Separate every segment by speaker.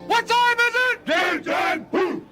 Speaker 1: What time is it? Game time! Woo!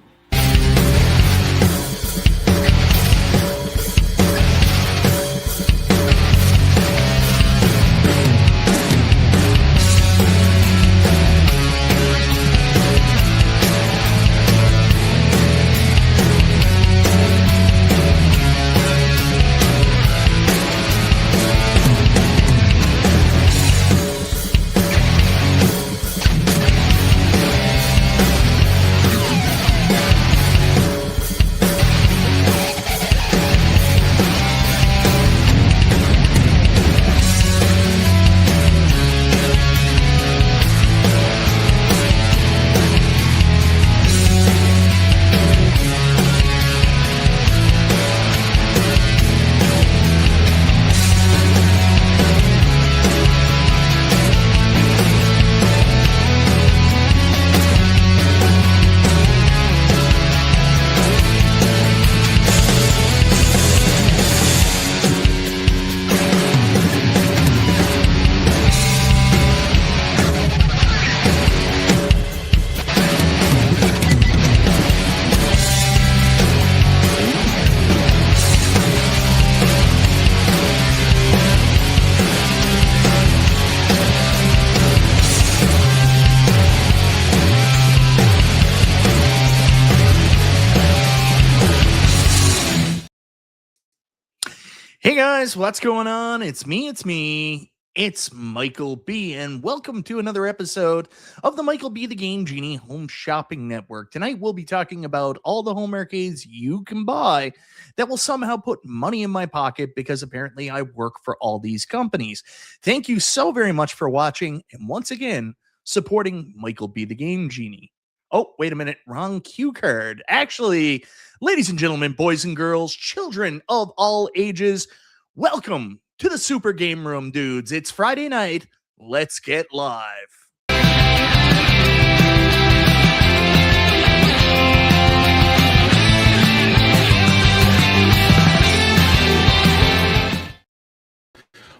Speaker 2: Hey guys, what's going on? It's me. It's Michael B, and welcome to another episode of the Michael B the Game Genie Home Shopping Network. Tonight we'll be talking about all the home arcades you can buy that will somehow put money in my pocket because apparently I work for all these companies. Thank you so very much for watching, and once again, supporting Michael B the Game Genie. Oh, wait a minute, wrong cue card. Actually, ladies and gentlemen, boys and girls, children of all ages, welcome to the Super Game Room, dudes. It's Friday night. Let's get live.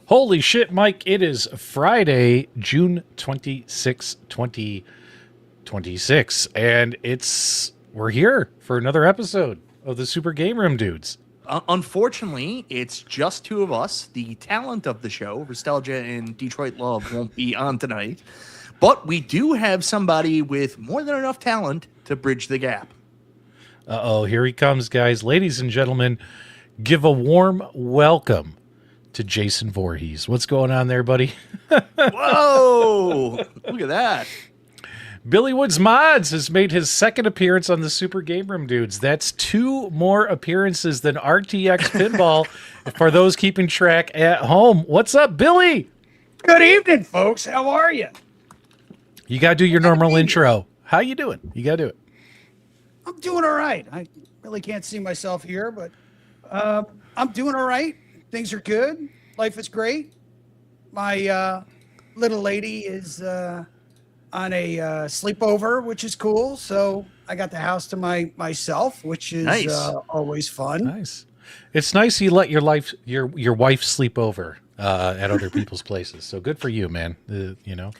Speaker 3: Holy shit, Mike. It is Friday, June 26, 2026, and we're here for another episode of the Super Game Room, dudes.
Speaker 2: Unfortunately, it's just two of us. The talent of the show, Nostalgia and Detroit Love, won't be on tonight. But we do have somebody with more than enough talent to bridge the gap.
Speaker 3: Uh-oh, here he comes, guys. Ladies and gentlemen, give a warm welcome to Jason Voorhees. What's going on there, buddy?
Speaker 2: Whoa! Look at that.
Speaker 3: Billy Woods Mods has made his second appearance on the Super Game Room, dudes. That's two more appearances than RTX Pinball for those keeping track at home. What's up, Billy?
Speaker 4: Good evening, folks. How are you?
Speaker 3: You got to do your normal intro. How you doing? You got to do it.
Speaker 4: I'm doing all right. I really can't see myself here, but I'm doing all right. Things are good. Life is great. My little lady is on a sleepover, which is cool. So I got the house to myself, which is
Speaker 2: nice.
Speaker 4: Always fun.
Speaker 3: Nice. It's nice you let your wife sleep over at other people's places. So good for you, man. You know,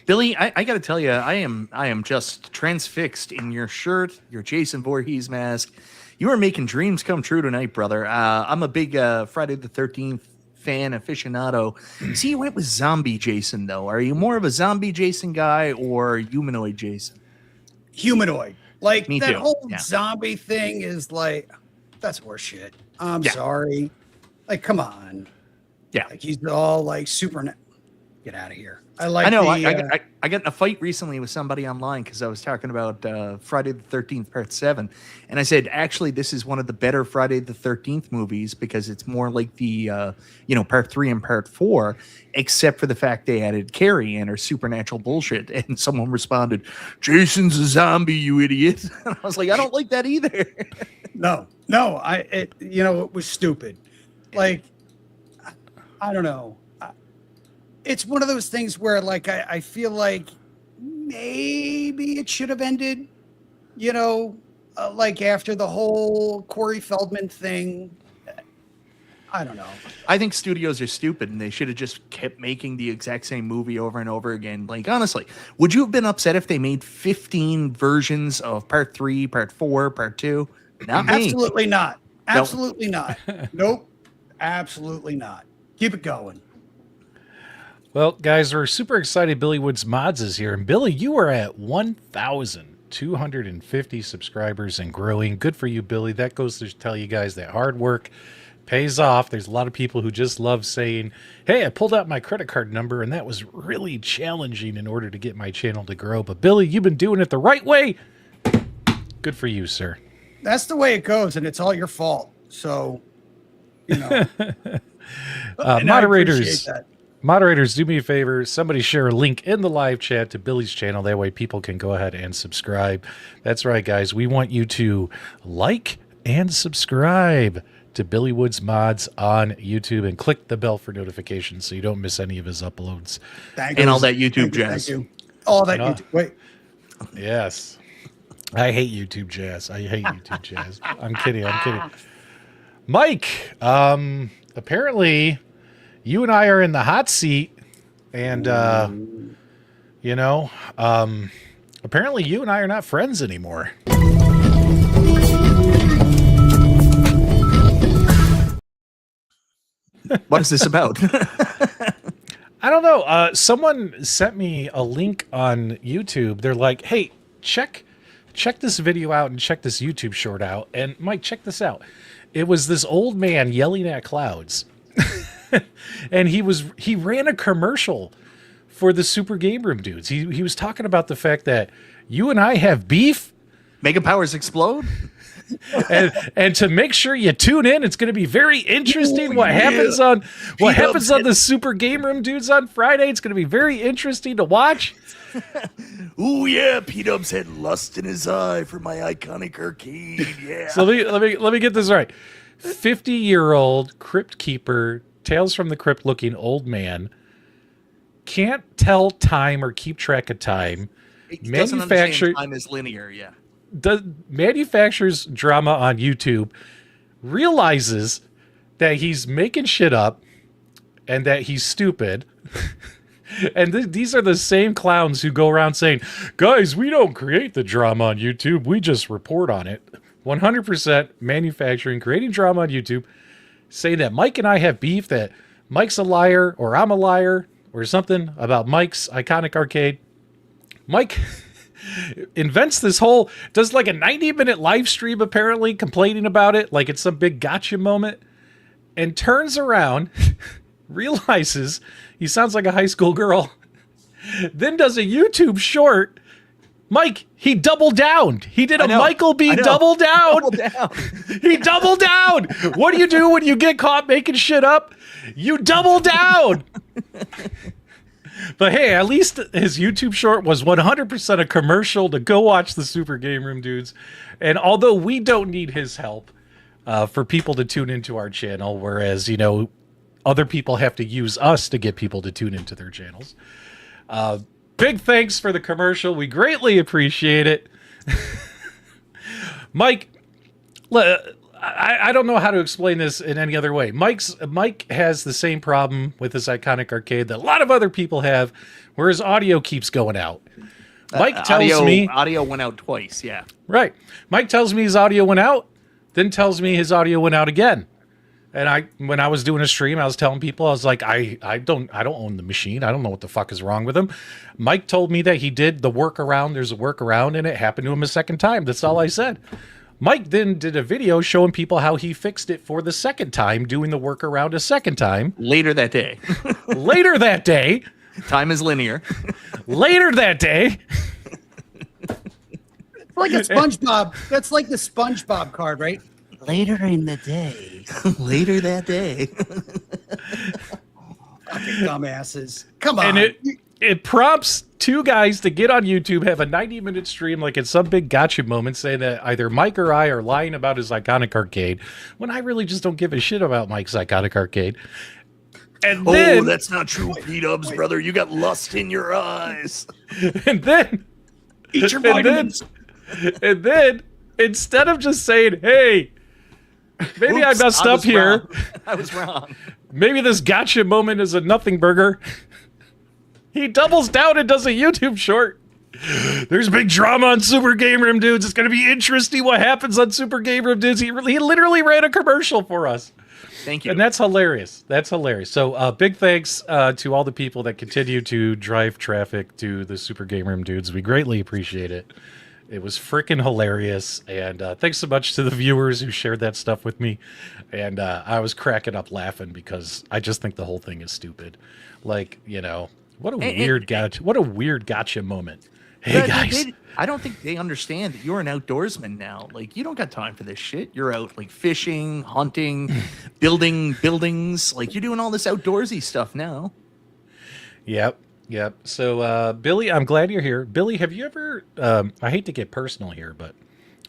Speaker 2: Billy, I got to tell you, I am just transfixed in your shirt, your Jason Voorhees mask. You are making dreams come true tonight, brother. I'm a big Friday the 13th fan aficionado. See, you went with zombie Jason, though. Are you more of a zombie Jason guy or humanoid Jason?
Speaker 4: Humanoid. Like,
Speaker 2: Me
Speaker 4: that
Speaker 2: too.
Speaker 4: whole
Speaker 2: Yeah.
Speaker 4: zombie thing is like, that's horseshit. I'm sorry. Like, come on.
Speaker 2: Yeah.
Speaker 4: Like, he's all like super. Get out of here. I like.
Speaker 2: I know.
Speaker 4: The,
Speaker 2: I got in a fight recently with somebody online because I was talking about Friday the 13th Part 7. And I said, actually, this is one of the better Friday the 13th movies because it's more like the, Part 3 and Part 4, except for the fact they added Carrie and her supernatural bullshit. And someone responded, Jason's a zombie, you idiot. And I was like, I don't like that either.
Speaker 4: No, it was stupid. Like, I don't know. It's one of those things where, like, I feel like maybe it should have ended, like after the whole Corey Feldman thing. I don't know.
Speaker 2: I think studios are stupid and they should have just kept making the exact same movie over and over again. Like, honestly, would you have been upset if they made 15 versions of part 3, part 4, part 2? Not me.
Speaker 4: Absolutely not. Absolutely not. Nope. Absolutely not. Keep it going.
Speaker 3: Well, guys, we're super excited. Billy Woods Mods is here. And Billy, you are at 1,250 subscribers and growing. Good for you, Billy. That goes to tell you guys that hard work pays off. There's a lot of people who just love saying, hey, I pulled out my credit card number, and that was really challenging in order to get my channel to grow. But, Billy, you've been doing it the right way. Good for you, sir.
Speaker 4: That's the way it goes, and it's all your fault. So, you know.
Speaker 3: Moderators, do me a favor. Somebody share a link in the live chat to Billy's channel. That way people can go ahead and subscribe. That's right, guys. We want you to like and subscribe to Billy Woods Mods on YouTube and click the bell for notifications so you don't miss any of his uploads.
Speaker 2: And all that YouTube jazz.
Speaker 4: Thank you. All that YouTube. Wait.
Speaker 3: Yes. I hate YouTube jazz. I hate YouTube jazz. I'm kidding. Mike, apparently you and I are in the hot seat, and apparently you and I are not friends anymore.
Speaker 2: What is this about?
Speaker 3: I don't know. Someone sent me a link on YouTube. They're like, hey, check this video out and check this YouTube short out. And Mike, check this out. It was this old man yelling at clouds. And he ran a commercial for the Super Game Room dudes. He was talking about the fact that you and I have beef.
Speaker 2: Mega powers explode.
Speaker 3: and to make sure you tune in, it's going to be very interesting what happens on the Super Game Room dudes on Friday. It's going to be very interesting to watch.
Speaker 2: Oh yeah, P-Dubs had lust in his eye for my iconic arcade. Yeah.
Speaker 3: So let me get this right. 50-year-old crypt keeper, Tales from the Crypt looking old man, can't tell time or keep track of time.
Speaker 2: Doesn't understand time is linear, yeah.
Speaker 3: Manufactures drama on YouTube, realizes that he's making shit up and that he's stupid. And these are the same clowns who go around saying, guys, we don't create the drama on YouTube. We just report on it. 100% manufacturing, creating drama on YouTube, saying that Mike and I have beef, that Mike's a liar or I'm a liar or something about Mike's iconic arcade. Mike invents this does like a 90-minute live stream apparently complaining about it like it's some big gotcha moment, and turns around, realizes he sounds like a high school girl, then does a YouTube short. Mike, he doubled down. He did a Michael B. double down. He doubled down. What do you do when you get caught making shit up? You double down. But hey, at least his YouTube short was 100% a commercial to go watch the Super Game Room dudes. And although we don't need his help for people to tune into our channel, whereas, other people have to use us to get people to tune into their channels. Big thanks for the commercial. We greatly appreciate it. Mike, I don't know how to explain this in any other way. Mike has the same problem with his iconic arcade that a lot of other people have, where his audio keeps going out. Mike tells me
Speaker 2: audio went out twice. Yeah,
Speaker 3: right. Mike tells me his audio went out, then tells me his audio went out again. And when I was doing a stream, I was telling people, I was like, I don't own the machine. I don't know what the fuck is wrong with him. Mike told me that he did the workaround. There's a workaround, and it happened to him a second time. That's all I said. Mike then did a video showing people how he fixed it for the second time, doing the workaround a second time.
Speaker 2: Later that day.
Speaker 3: Later that day.
Speaker 2: Time is linear.
Speaker 3: Later that day.
Speaker 4: It's like a SpongeBob. That's like the SpongeBob card, right? Later in the day.
Speaker 2: Later that day.
Speaker 4: Fucking dumbasses. Come on.
Speaker 3: And it prompts two guys to get on YouTube, have a 90-minute stream like it's some big gotcha moment, saying that either Mike or I are lying about his iconic arcade, when I really just don't give a shit about Mike's iconic arcade. And then,
Speaker 2: that's not true, P-Dubs, brother. You got lust in your eyes.
Speaker 3: And then,
Speaker 4: eat your vitamins.
Speaker 3: And then, instead of just saying, hey, Maybe I
Speaker 2: Oops,
Speaker 3: messed
Speaker 2: I
Speaker 3: up
Speaker 2: was
Speaker 3: here.
Speaker 2: wrong. I was wrong.
Speaker 3: Maybe this gotcha moment is a nothing burger. He doubles down and does a YouTube short. There's big drama on Super Game Room Dudes. It's going to be interesting what happens on Super Game Room Dudes. He literally ran a commercial for us.
Speaker 2: Thank you.
Speaker 3: And that's hilarious. That's hilarious. So big thanks to all the people that continue to drive traffic to the Super Game Room Dudes. We greatly appreciate it. It was freaking hilarious. And thanks so much to the viewers who shared that stuff with me. And I was cracking up laughing because I just think the whole thing is stupid. Like, you know, what a weird gotcha moment. Hey, guys.
Speaker 2: I don't think they understand that you're an outdoorsman now. Like, you don't got time for this shit. You're out, like, fishing, hunting, building buildings. Like, you're doing all this outdoorsy stuff now.
Speaker 3: Yep. So, Billy, I'm glad you're here. Billy, have you ever, I hate to get personal here, but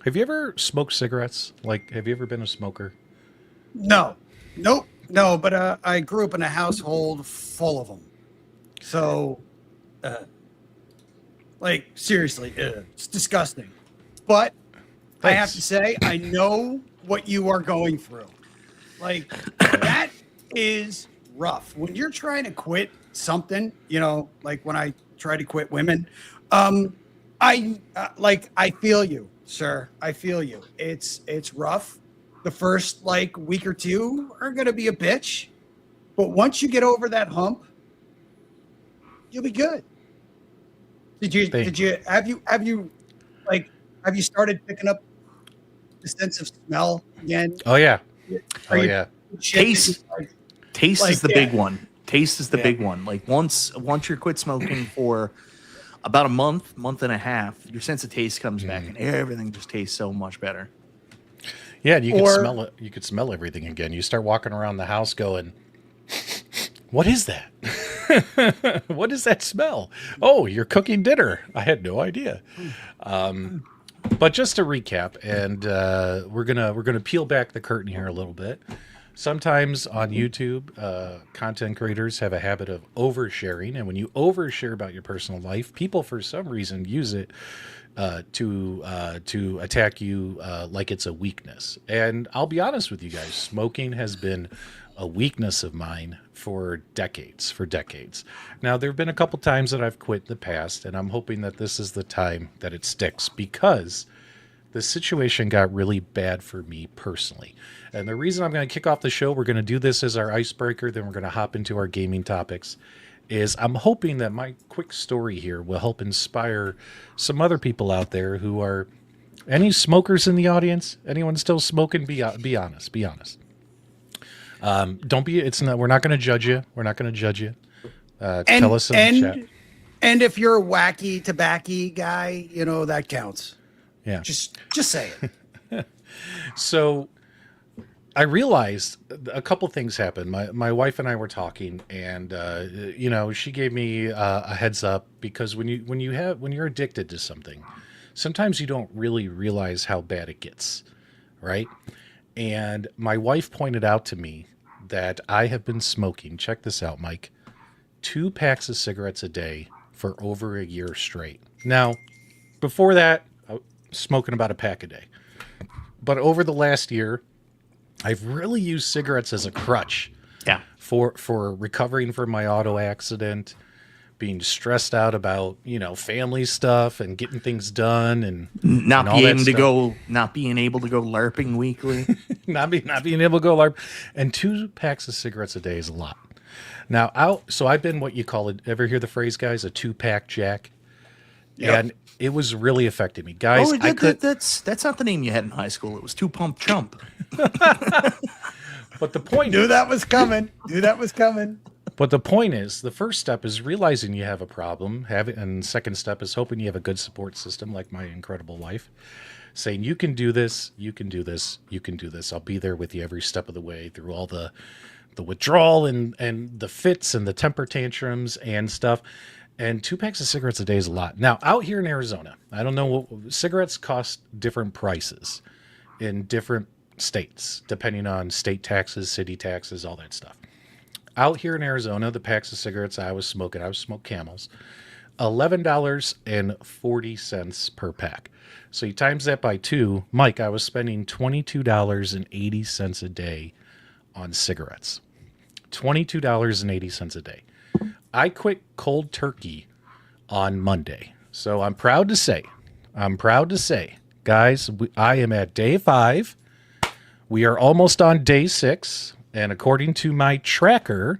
Speaker 3: have you ever smoked cigarettes? Like, have you ever been a smoker?
Speaker 4: No. Nope. No, but I grew up in a household full of them. So, like, seriously, it's disgusting. But I have to say, I know what you are going through. Like, that is rough. When you're trying to quit something, you know, like when I try to quit women, I feel you, sir. I feel you. It's rough. The first, like, week or two are going to be a bitch. But once you get over that hump, you'll be good. Have you started picking up the sense of smell again?
Speaker 3: Oh yeah.
Speaker 2: Taste is the big one. Taste is the big one. Like once you quit smoking for about a month and a half, your sense of taste comes back and everything just tastes so much better.
Speaker 3: Yeah, and you can smell it. You could smell everything again. You start walking around the house going, what is that? What is that smell? Oh, you're cooking dinner. I had no idea. But just to recap, and we're gonna peel back the curtain here a little bit. Sometimes on YouTube, content creators have a habit of oversharing, and when you overshare about your personal life, people for some reason use it to attack you like it's a weakness. And I'll be honest with you guys, smoking has been a weakness of mine for decades. Now, there have been a couple times that I've quit in the past, and I'm hoping that this is the time that it sticks because the situation got really bad for me personally. And the reason I'm going to kick off the show, we're going to do this as our icebreaker, then we're going to hop into our gaming topics, is I'm hoping that my quick story here will help inspire some other people out there who are... Any smokers in the audience? Anyone still smoking? Be honest. Don't be. It's not. We're not going to judge you. Tell us in the chat.
Speaker 4: And if you're a wacky tobacco guy, you know that counts.
Speaker 3: Yeah.
Speaker 4: Just say it.
Speaker 3: So, I realized a couple things happened. My wife and I were talking, and you know, she gave me a heads up because when you're addicted to something, sometimes you don't really realize how bad it gets, right? And my wife pointed out to me that I have been smoking, check this out, Mike, 2 packs of cigarettes a day for over a year straight. Now, before that, I was smoking about a pack a day. But over the last year, I've really used cigarettes as a crutch.
Speaker 2: Yeah.
Speaker 3: For recovering from my auto accident, being stressed out about, you know, family stuff and getting things done and
Speaker 2: not
Speaker 3: and
Speaker 2: being able to go LARPing weekly.
Speaker 3: not being able to go LARP. And 2 packs of cigarettes a day is a lot. Now, so I've been what you call it. Ever hear the phrase, guys? A 2-pack Jack. Yep. And it was really affecting me, guys.
Speaker 2: Oh, that's not the name you had in high school. It was 2 Pump Chump.
Speaker 3: But the point
Speaker 4: Knew that was coming.
Speaker 3: But the point is, the first step is realizing you have a problem, and the second step is hoping you have a good support system, like my incredible wife, saying, you can do this, you can do this, you can do this. I'll be there with you every step of the way through all the withdrawal and the fits and the temper tantrums and stuff. And 2 packs of cigarettes a day is a lot. Now, out here in Arizona, I don't know, cigarettes cost different prices in different states, depending on state taxes, city taxes, all that stuff. Out here in Arizona, the packs of cigarettes I was smoking Camels. $11.40 per pack. So you times that by 2, Mike, I was spending $22.80 a day on cigarettes. $22.80 a day. I quit cold turkey on Monday. So I'm proud to say, guys, I am at day 5. We are almost on day 6. And according to my tracker,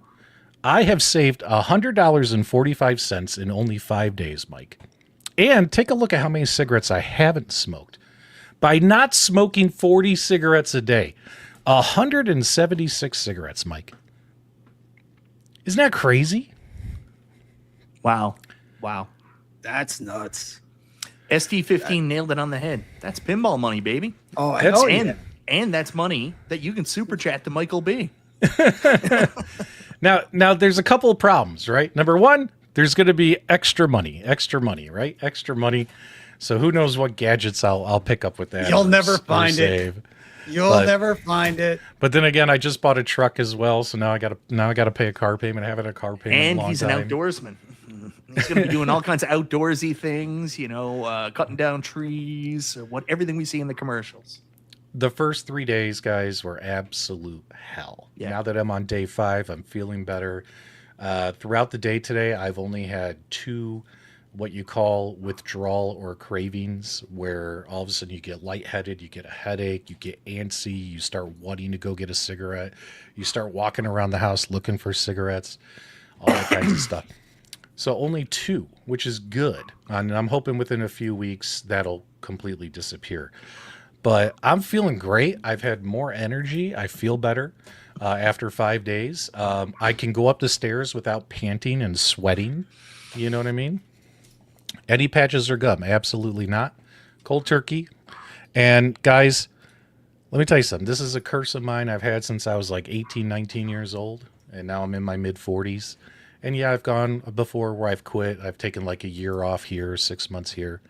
Speaker 3: I have saved $100.45 in only 5 days, Mike. And take a look at how many cigarettes I haven't smoked. By not smoking 40 cigarettes a day, 176 cigarettes, Mike. Isn't that crazy?
Speaker 2: Wow.
Speaker 4: That's nuts.
Speaker 2: ST15 nailed it on the head. That's pinball money, baby.
Speaker 4: Oh,
Speaker 3: That's-
Speaker 4: hell yeah.
Speaker 2: And that's money that you can super chat to Michael B.
Speaker 3: Now there's a couple of problems, right? Number one, there's going to be extra money, right? Extra money. So who knows what gadgets I'll pick up with that.
Speaker 4: You'll
Speaker 3: or
Speaker 4: never
Speaker 3: or
Speaker 4: find it.
Speaker 3: save.
Speaker 4: You'll never find it.
Speaker 3: But then again, I just bought a truck as well, so now I gotta pay a car payment. I haven't had a car payment in
Speaker 2: And
Speaker 3: a long
Speaker 2: he's
Speaker 3: time.
Speaker 2: an outdoorsman. He's going to be doing all kinds of outdoorsy things, cutting down trees, everything we see in the commercials.
Speaker 3: The first 3 days, guys, were absolute hell.
Speaker 2: Yeah.
Speaker 3: Now that I'm on day 5, I'm feeling better. Throughout the day today, I've only had 2 what you call withdrawal or cravings, where all of a sudden you get lightheaded, you get a headache, you get antsy, you start wanting to go get a cigarette, you start walking around the house looking for cigarettes, all that kinds of stuff. So only 2, which is good. And I'm hoping within a few weeks that'll completely disappear. But I'm feeling great. I've had more energy. I feel better after 5 days. I can go up the stairs without panting and sweating. You know what I mean? Any patches or gum? Absolutely not. Cold turkey. And guys, let me tell you something. This is a curse of mine I've had since I was like 18, 19 years old. And now I'm in my mid 40s. And yeah, I've gone before where I've quit. I've taken like a year off here, 6 months here.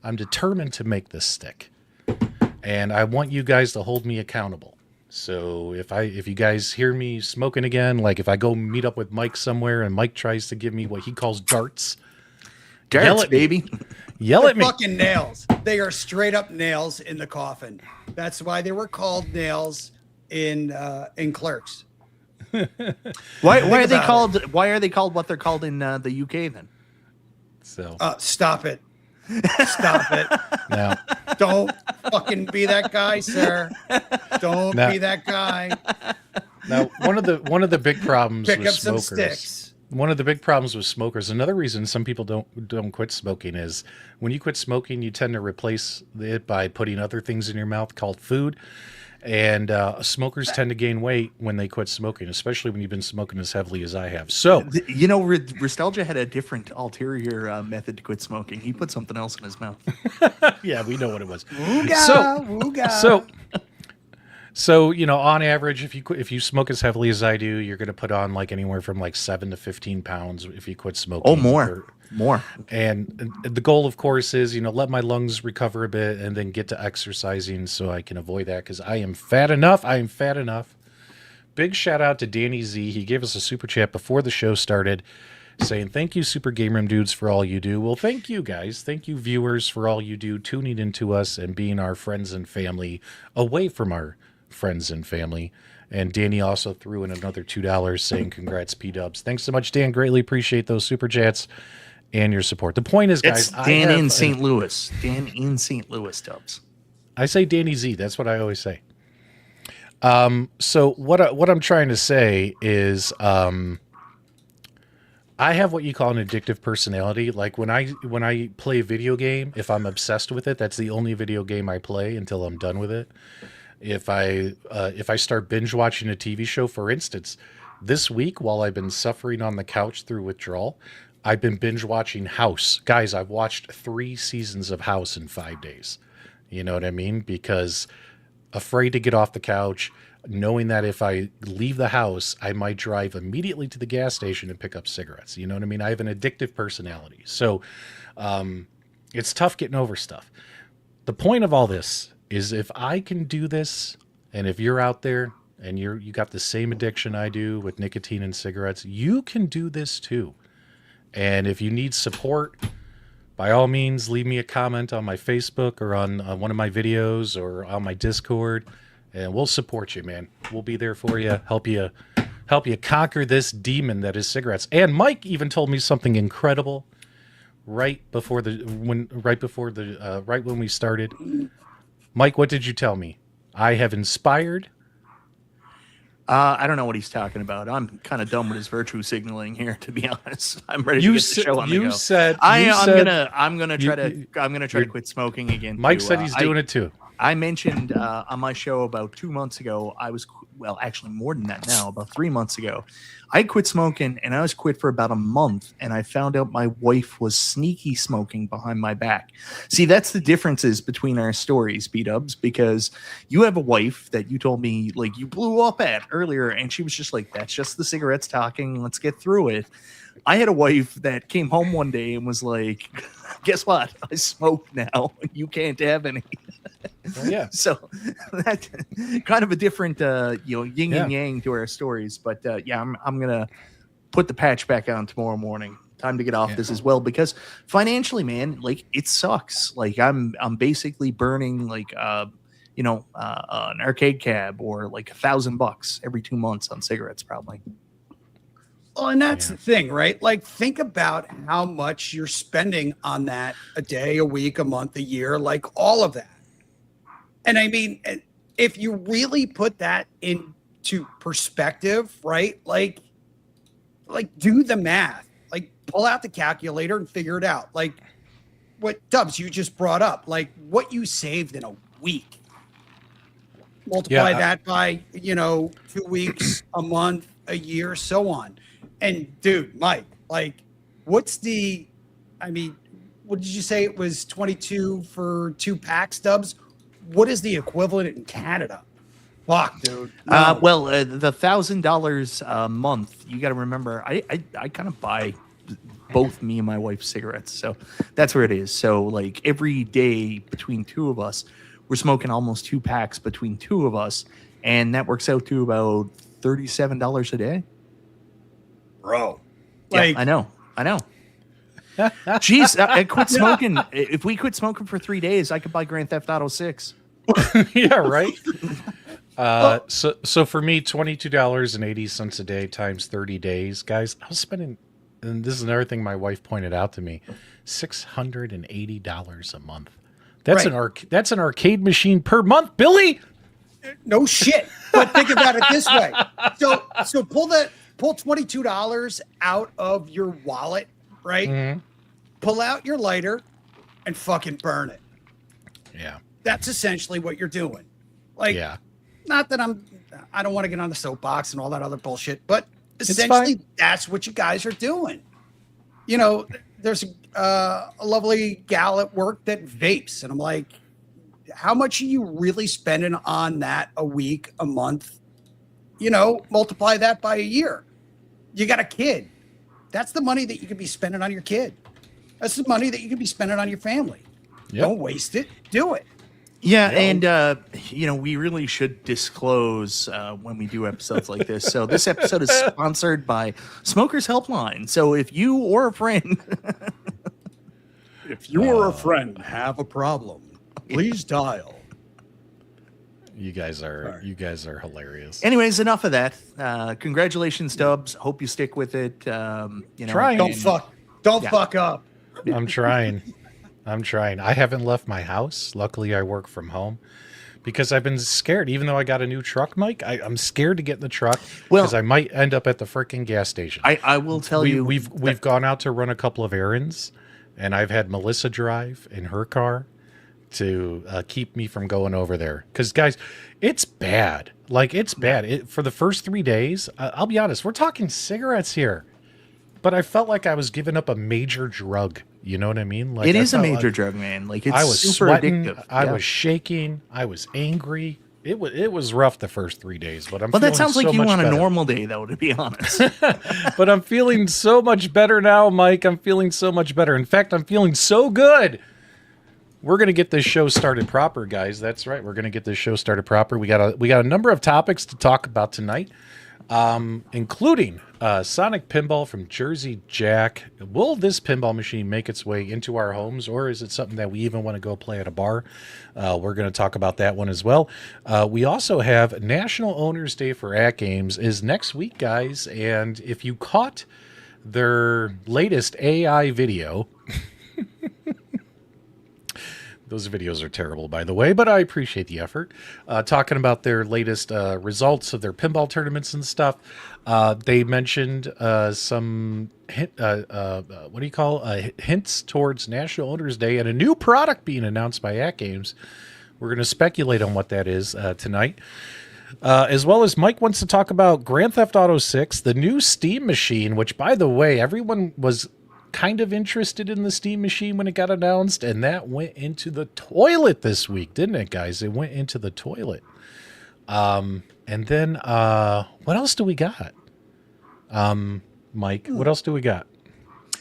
Speaker 3: I'm determined to make this stick. And I want you guys to hold me accountable. So if you guys hear me smoking again, like if I go meet up with Mike somewhere and Mike tries to give me what he calls darts, yell at me.
Speaker 2: baby.
Speaker 3: Yell at me.
Speaker 4: Fucking nails. They are straight up nails in the coffin. That's why they were called nails in Clerks.
Speaker 2: Why are they
Speaker 4: about
Speaker 2: called? Why are they called what they're called in the UK then?
Speaker 3: So
Speaker 4: Stop it. Stop it.
Speaker 3: now,
Speaker 4: Don't fucking be that guy, sir. Don't
Speaker 3: Now-
Speaker 4: be that guy.
Speaker 3: one of the big problems
Speaker 4: Pick
Speaker 3: with
Speaker 4: up some
Speaker 3: smokers.
Speaker 4: sticks.
Speaker 3: One of the big problems with smokers, another reason some people don't quit smoking is when you quit smoking, you tend to replace it by putting other things in your mouth called food. And smokers tend to gain weight when they quit smoking, especially when you've been smoking as heavily as I have. So,
Speaker 2: Restalgia had a different ulterior method to quit smoking. He put something else in his mouth.
Speaker 3: yeah, we know what it was.
Speaker 4: Wooga, wooga.
Speaker 3: So on average, if you smoke as heavily as I do, you're going to put on like anywhere from like 7 to 15 pounds if you quit smoking.
Speaker 2: Oh, more.
Speaker 3: And the goal, of course, is let my lungs recover a bit and then get to exercising so I can avoid that because I am fat enough. I am fat enough. Big shout out to Danny Z. He gave us a super chat before the show started, saying thank you, Super Game Room dudes, for all you do. Well, thank you guys. Thank you, viewers, for all you do, tuning into us and being our friends and family away from our friends and family. And Danny also threw in another $2 saying congrats, P-dubs. Thanks so much, Dan. Greatly appreciate those super chats and your support. The point is, guys,
Speaker 2: It's Dan in St. Louis. Dan in St. Louis, Dubs.
Speaker 3: I say Danny Z. That's what I always say. So what I'm trying to say is I have what you call an addictive personality. Like when I play a video game, if I'm obsessed with it, that's the only video game I play until I'm done with it. If I start binge watching a TV show, for instance, this week while I've been suffering on the couch through withdrawal, I've been binge watching House. Guys, I've watched 3 seasons of House in 5 days. You know what I mean? Because afraid to get off the couch, knowing that if I leave the house, I might drive immediately to the gas station and pick up cigarettes. You know what I mean? I have an addictive personality. So it's tough getting over stuff. The point of all this is if I can do this, and if you're out there and you got the same addiction I do with nicotine and cigarettes, you can do this too. And if you need support, by all means, leave me a comment on my Facebook or on one of my videos or on my Discord, and we'll support you, man. We'll be there for you, help you conquer this demon that is cigarettes. And Mike even told me something incredible right when we started. Mike, what did you tell me? I have inspired.
Speaker 2: I don't know what he's talking about. I'm kind of done with his virtue signaling here, to be honest. I'm ready to get the show on the go. I'm gonna try to quit smoking again.
Speaker 3: Mike said he's doing it too.
Speaker 2: I mentioned on my show about 2 months ago, actually more than that now, about 3 months ago, I quit smoking, and I was quit for about a month, and I found out my wife was sneaky smoking behind my back. See, that's the differences between our stories, B-dubs, because you have a wife that you told me, like, you blew up at earlier, and she was just like, that's just the cigarettes talking, let's get through it. I had a wife that came home one day and was like, guess what? I smoke now. You can't have any.
Speaker 3: Well, yeah.
Speaker 2: So that kind of a different, yin and yang to our stories. But I'm gonna put the patch back on tomorrow morning. Time to get off this as well, because financially, man, like it sucks. Like I'm basically burning like an arcade cab or like $1,000 every 2 months on cigarettes, probably.
Speaker 4: Well, and that's the thing, right? Like, think about how much you're spending on that a day, a week, a month, a year, like all of that. And I mean, if you really put that into perspective, right? Like do the math, like pull out the calculator and figure it out. Like what Dubs you just brought up, like what you saved in a week. Multiply that by, 2 weeks, a month, a year, so on. And dude, Mike, like, what did you say it was 22 for 2 packs, Dubs? What is the equivalent in Canada? Fuck, dude.
Speaker 2: No. The $1,000 a month, you got to remember, I kind of buy both me and my wife cigarettes. So that's where it is. So like every day between two of us, we're smoking almost 2 packs between two of us. And that works out to about $37 a day.
Speaker 4: Bro.
Speaker 2: Like, yeah, I know. Jeez, I quit smoking. If we quit smoking for 3 days, I could buy Grand Theft Auto 6.
Speaker 3: Yeah, right. So for me, $22.80 a day times 30 days, guys. I was spending, and this is another thing my wife pointed out to me, $680 a month. That's an arcade machine per month, Billy.
Speaker 4: No shit. But think about it this way. So pull $22 out of your wallet, right? Mm-hmm. Pull out your lighter and fucking burn it.
Speaker 3: Yeah.
Speaker 4: That's essentially what you're doing. Like, not that I don't want to get on the soapbox and all that other bullshit, but essentially that's what you guys are doing. There's a lovely gal at work that vapes, and I'm like, how much are you really spending on that a week, a month? Multiply that by a year. You got a kid. That's the money that you could be spending on your kid. That's the money that you could be spending on your family. Yep. Don't waste it. Do it.
Speaker 2: Yeah, and we really should disclose when we do episodes like this. So this episode is sponsored by Smokers Helpline. So if you or a friend
Speaker 4: have a problem, please dial.
Speaker 3: You guys are hilarious.
Speaker 2: Anyways, enough of that. Congratulations, Dubs. Hope you stick with it.
Speaker 3: Trying.
Speaker 4: Don't fuck up.
Speaker 3: I'm trying. I haven't left my house. Luckily, I work from home because I've been scared. Even though I got a new truck, Mike, I'm scared to get in the truck because I might end up at the freaking gas station.
Speaker 2: I will tell you,
Speaker 3: we've gone out to run a couple of errands, and I've had Melissa drive in her car to keep me from going over there. Because, guys, it's bad. Like, it's bad. For the first 3 days, I'll be honest, we're talking cigarettes here. But I felt like I was giving up a major drug. You know what I mean? Like,
Speaker 2: it is a major drug, man. Like, it's
Speaker 3: I was
Speaker 2: super
Speaker 3: sweating,
Speaker 2: addictive.
Speaker 3: I was shaking. I was angry. It was rough the first 3 days, but
Speaker 2: Well, that sounds like you on a normal day, though, to be honest.
Speaker 3: But I'm feeling so much better now, Mike. I'm feeling so much better. In fact, I'm feeling so good. We're going to get this show started proper, guys. That's right. We're going to get this show started proper. We got a number of topics to talk about tonight. including Sonic Pinball from Jersey Jack. Will this pinball machine make its way into our homes, or is it something that we even want to go play at a bar? We're going to talk about that one as well. We also have National Owners Day for AtGames is next week, guys. And if you caught their latest AI video, those videos are terrible, by the way, but I appreciate the effort. Talking about their latest results of their pinball tournaments and stuff. They mentioned some hints towards National Owners Day and a new product being announced by AtGames. We're going to speculate on what that is tonight. As well as Mike wants to talk about Grand Theft Auto 6, the new Steam machine, which, by the way, everyone was kind of interested in the Steam machine when it got announced, and that went into the toilet this week, didn't it, guys? It went into the toilet. And then what else do we got? Mike, what else do we got?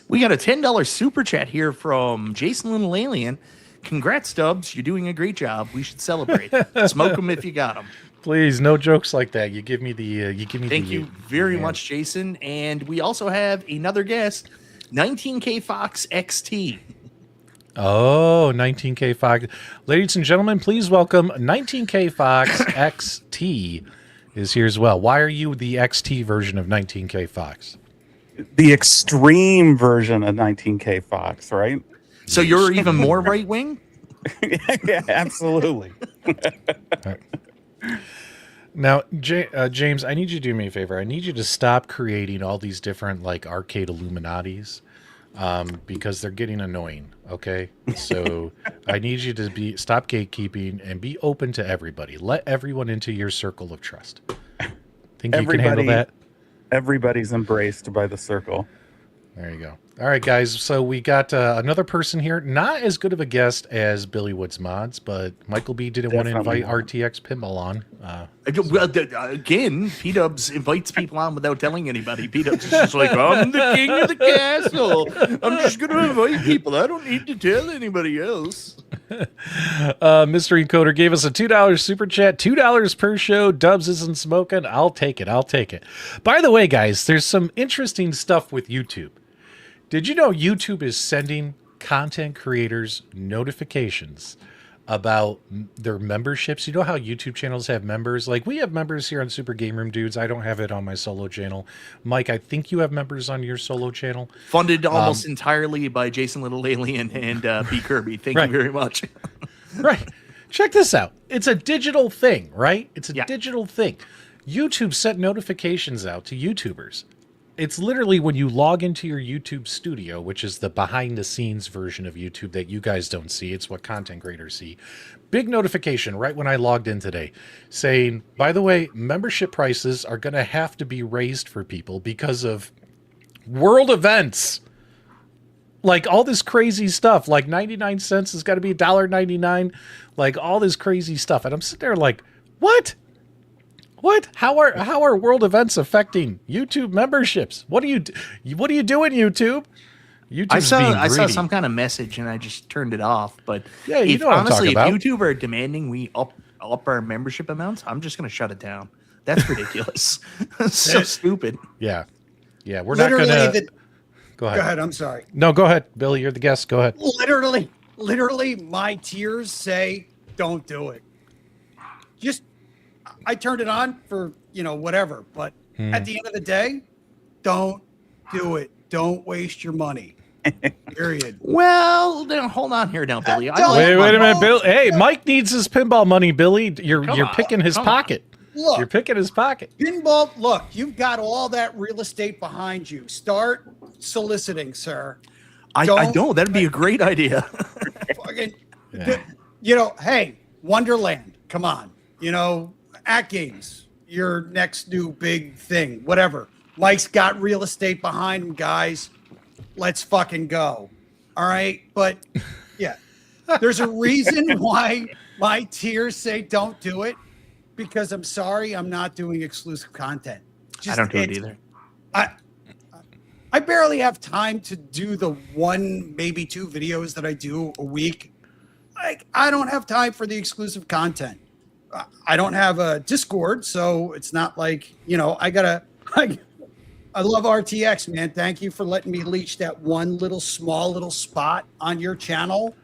Speaker 2: We got a $10 super chat here from Jason Little Alien. Congrats, Dubs. You're doing a great job. We should celebrate. Smoke them if you got them.
Speaker 3: Please, no jokes like that. You give me the.
Speaker 2: Thank you very much, Jason. And we also have another guest, 19K Fox XT.
Speaker 3: Oh, 19K Fox. Ladies and gentlemen, please welcome 19K Fox XT is here as well. Why are you the XT version of 19K Fox?
Speaker 5: The extreme version of 19K Fox, right?
Speaker 2: So you're even more right wing?
Speaker 5: Yeah, absolutely.
Speaker 3: Now, James, I need you to do me a favor. I need you to stop creating all these different like arcade Illuminatis because they're getting annoying. Okay, so I need you to stop gatekeeping and be open to everybody. Let everyone into your circle of trust. Think you can handle that?
Speaker 5: Everybody's embraced by the circle.
Speaker 3: There you go. All right, guys. So we got another person here. Not as good of a guest as Billy Woods Mods, but Michael B didn't want to invite RTX Pinball on.
Speaker 2: Again, P-Dubs invites people on without telling anybody. P-Dubs is just like, I'm the king of the castle. I'm just going to invite people. I don't need to tell anybody else.
Speaker 3: Mystery Encoder gave us a $2 super chat. $2 per show. Dubs isn't smoking. I'll take it. I'll take it. By the way, guys, there's some interesting stuff with YouTube. Did you know YouTube is sending content creators notifications about their memberships? You know how YouTube channels have members? Like we have members here on Super Game Room Dudes. I don't have it on my solo channel. Mike, I think you have members on your solo channel.
Speaker 2: Funded almost entirely by Jason Little Alien and B. Kirby. Thank you very much.
Speaker 3: Right. Check this out. It's a digital thing, right? It's a digital thing. YouTube sent notifications out to YouTubers. It's literally when you log into your YouTube studio, which is the behind the scenes version of YouTube that you guys don't see. It's what content creators see. Big notification right when I logged in today saying, by the way, membership prices are going to have to be raised for people because of world events. Like all this crazy stuff, like 99 cents has got to be $1.99, like all this crazy stuff. And I'm sitting there like, what? What? How are world events affecting YouTube memberships? What are you doing, YouTube?
Speaker 2: I saw some kind of message and I just turned it off. But
Speaker 3: yeah, you know what I'm talking about.
Speaker 2: If YouTube are demanding we up our membership amounts, I'm just going to shut it down. That's ridiculous. So stupid.
Speaker 3: Yeah, we're not going to. Go ahead.
Speaker 4: Go ahead. I'm sorry.
Speaker 3: No, go ahead, Billy. You're the guest. Go ahead.
Speaker 4: Literally, my tears say, "Don't do it." I turned it on for, whatever. But at the end of the day, don't do it. Don't waste your money. Period.
Speaker 2: Well, then hold on here now, Billy.
Speaker 3: Wait a minute, Bill. Hey, Mike needs his pinball money, Billy. You're picking his pocket.
Speaker 4: Look,
Speaker 3: you're picking his pocket.
Speaker 4: Pinball, look, you've got all that real estate behind you. Start soliciting, sir.
Speaker 2: I know. That'd be a great idea.
Speaker 4: Fucking, hey, Wonderland, come on. AtGames, your next new big thing, whatever. Mike's got real estate behind him, guys. Let's fucking go. All right. But yeah, there's a reason why my tears say don't do it, because I'm sorry, I'm not doing exclusive content.
Speaker 2: I don't do it either.
Speaker 4: I barely have time to do the one, maybe two videos that I do a week. Like, I don't have time for the exclusive content. I don't have a Discord, so it's not like, I love RTX, man. Thank you for letting me leech that one small little spot on your channel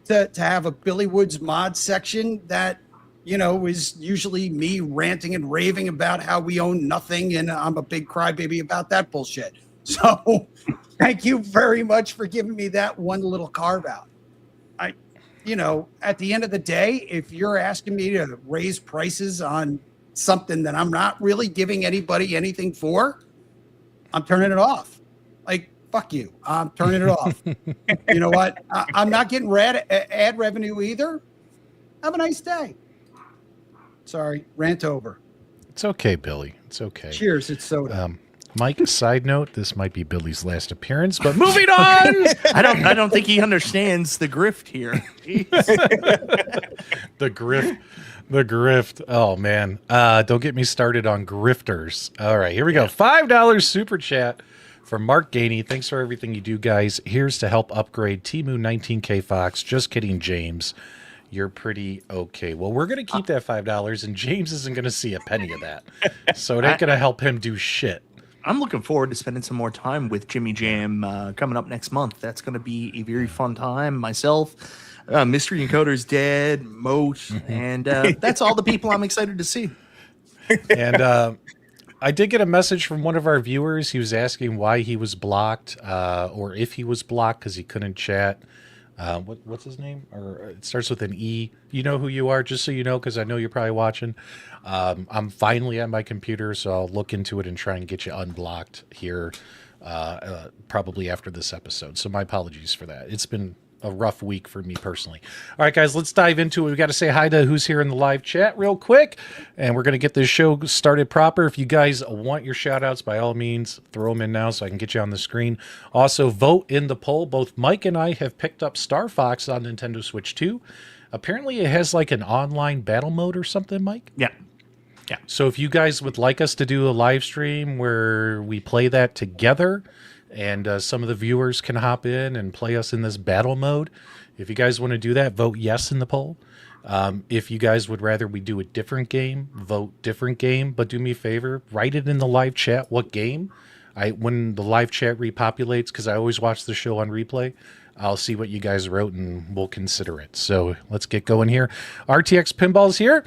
Speaker 4: to have a Billy Woods mod section that, is usually me ranting and raving about how we own nothing. And I'm a big crybaby about that bullshit. So thank you very much for giving me that one little carve out. At the end of the day, if you're asking me to raise prices on something that I'm not really giving anybody anything for, I'm turning it off. Like, fuck you. I'm turning it off. You know what? I'm not getting ad revenue either. Have a nice day. Sorry, rant over.
Speaker 3: It's okay, Billy. It's okay.
Speaker 4: Cheers. It's soda.
Speaker 3: Mike, side note, this might be Billy's last appearance, but moving on.
Speaker 2: I don't think he understands the grift here.
Speaker 3: The grift. Oh man. Don't get me started on grifters. All right, here we go. $5 super chat from Mark Gainey. Thanks for everything you do, guys. Here's to help upgrade Timu 19K Fox. Just kidding, James. You're pretty okay. Well, we're going to keep that $5, and James isn't going to see a penny of that. So it ain't going to help him do shit.
Speaker 2: I'm looking forward to spending some more time with Jimmy Jam coming up next month. That's going to be a very fun time. Myself, Mystery Encoder's Dead, Moat, and that's all the people I'm excited to see.
Speaker 3: And I did get a message from one of our viewers. He was asking why he was blocked, or if he was blocked because he couldn't chat. What's his name? Or it starts with an E. You know who you are, just so you know, because I know you're probably watching. I'm finally at my computer, so I'll look into it and try and get you unblocked here, probably after this episode. So my apologies for that. It's been a rough week for me personally. All right, guys, let's dive into it. We got to say hi to who's here in the live chat real quick, and we're going to get this show started proper. If you guys want your shout outs, by all means, throw them in now so I can get you on the screen. Also, vote in the poll. Both Mike and I have picked up Starfox on Nintendo Switch 2. Apparently, it has like an online battle mode or something, Mike?
Speaker 2: Yeah.
Speaker 3: So if you guys would like us to do a live stream where we play that together, and some of the viewers can hop in and play us in this battle mode. If you guys want to do that, vote yes in the poll. If you guys would rather we do a different game, vote different game. But do me a favor, write it in the live chat what game. When the live chat repopulates, because I always watch the show on replay, I'll see what you guys wrote and we'll consider it. So let's get going here. RTX Pinball's here.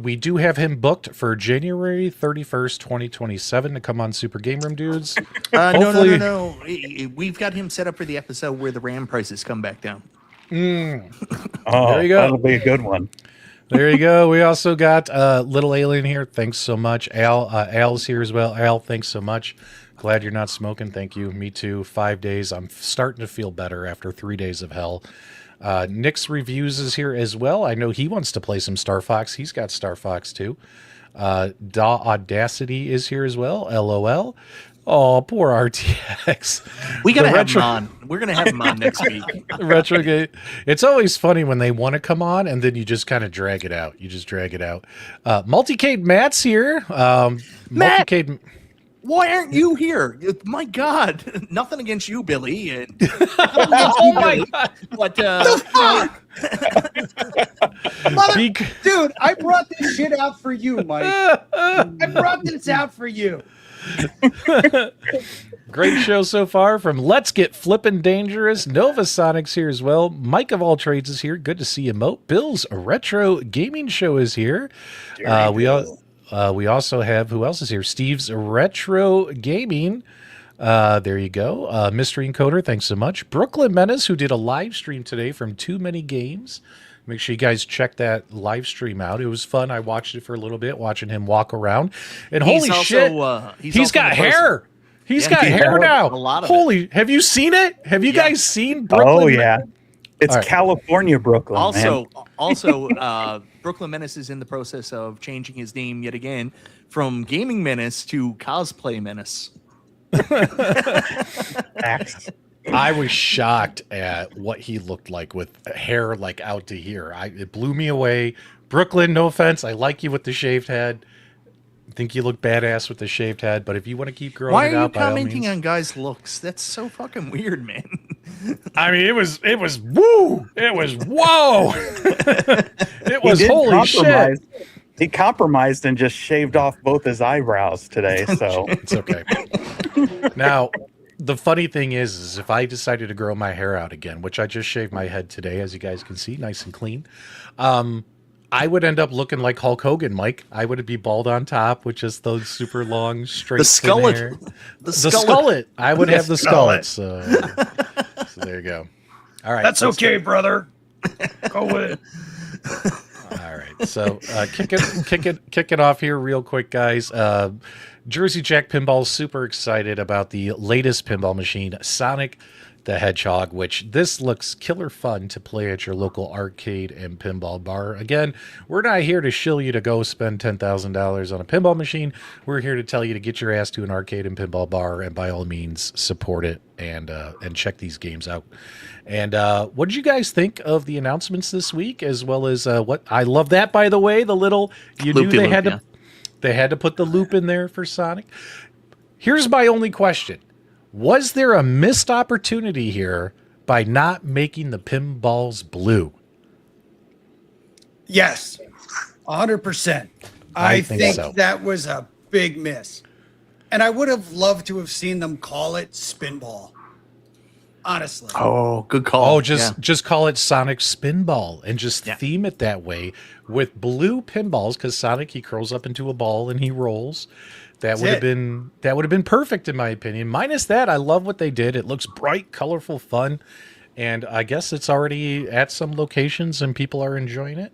Speaker 3: We do have him booked for January 31st, 2027 to come on Super Game Room Dudes.
Speaker 2: No. We've got him set up for the episode where the RAM prices come back down.
Speaker 5: Oh,
Speaker 3: there you go.
Speaker 5: That'll be a good one.
Speaker 3: There you go. We also got Little Alien here. Thanks so much. Al's here as well. Al, thanks so much. Glad you're not smoking. Thank you. Me too. 5 days. I'm starting to feel better after 3 days of hell. Nick's Reviews is here as well. I know he wants to play some Starfox. He's got Starfox too. Da Audacity is here as well. LOL. Oh, poor RTX.
Speaker 2: We gotta have him on. We're gonna have him on next week.
Speaker 3: Retrogate. It's always funny when they want to come on and then you just kind of drag it out. You just drag it out. Multicade Matt's here.
Speaker 2: Matt!
Speaker 3: Multicade.
Speaker 2: Why aren't you here? My God, nothing against you, Billy.
Speaker 3: Oh my God!
Speaker 2: But
Speaker 4: Dude, I brought this shit out for you, Mike. I brought this out for you.
Speaker 3: Great show so far from Let's Get Flippin' Dangerous. Nova Sonic's here as well. Mike of All Trades is here. Good to see you, Moat. Bill's Retro Gaming Show is here. We also have, who else is here? Steve's Retro Gaming. There you go. Mystery Encoder, thanks so much. Brooklyn Menace, who did a live stream today from Too Many Games. Make sure you guys check that live stream out. It was fun. I watched it for a little bit, watching him walk around. And holy shit, he's got hair. He's got hair now.
Speaker 2: A lot of
Speaker 3: holy, have you seen it? Have you guys seen Brooklyn?
Speaker 5: Oh, yeah. It's
Speaker 3: right.
Speaker 5: California, Brooklyn.
Speaker 2: Also, Brooklyn Menace is in the process of changing his name yet again from Gaming Menace to Cosplay Menace.
Speaker 3: I was shocked at what he looked like with hair like out to here. It blew me away. Brooklyn, no offense, I like you with the shaved head. I think you look badass with the shaved head, but if you want to keep growing it out,
Speaker 2: why are you commenting on guys' looks? That's so fucking weird, man.
Speaker 3: I mean, it was woo. It was whoa. It was
Speaker 5: He did
Speaker 3: holy shit.
Speaker 5: compromise. He compromised and just shaved off both his eyebrows today. So
Speaker 3: It's okay. Now, the funny thing is if I decided to grow my hair out again, which I just shaved my head today, as you guys can see, nice and clean, I would end up looking like Hulk Hogan, Mike. I would be bald on top with just those super long, straight
Speaker 2: The skullet.
Speaker 3: hair.
Speaker 2: The
Speaker 3: The
Speaker 2: skullet.
Speaker 3: skullet. I would have the
Speaker 4: skullet.
Speaker 3: skullet. So there you go. All right.
Speaker 4: That's
Speaker 3: let's
Speaker 4: okay, brother. Go with it.
Speaker 3: All right, so kick it off here real quick, guys. Jersey Jack Pinball super excited about the latest pinball machine, Sonic the Hedgehog, which this looks killer fun to play at your local arcade and pinball bar. Again, we're not here to shill you to go spend $10,000 on a pinball machine. We're here to tell you to get your ass to an arcade and pinball bar, and by all means support it and check these games out. And what did you guys think of the announcements this week, as well as what I love that, by the way, the little you knew they had to they had to put the loop in there for Sonic. Here's my only question. Was there a missed opportunity here by not making the pinballs blue?
Speaker 4: Yes, 100%.
Speaker 3: I
Speaker 4: I
Speaker 3: think
Speaker 4: think
Speaker 3: so.
Speaker 4: that was a big miss. And I would have loved to have seen them call it Spinball. Honestly.
Speaker 2: Oh, good call.
Speaker 3: Oh, just call it Sonic Spinball and just theme it that way with blue pinballs, because Sonic, he curls up into a ball and he rolls. That would have been perfect in my opinion. Minus that, I love what they did. It looks bright, colorful, fun, and I guess it's already at some locations and people are enjoying it.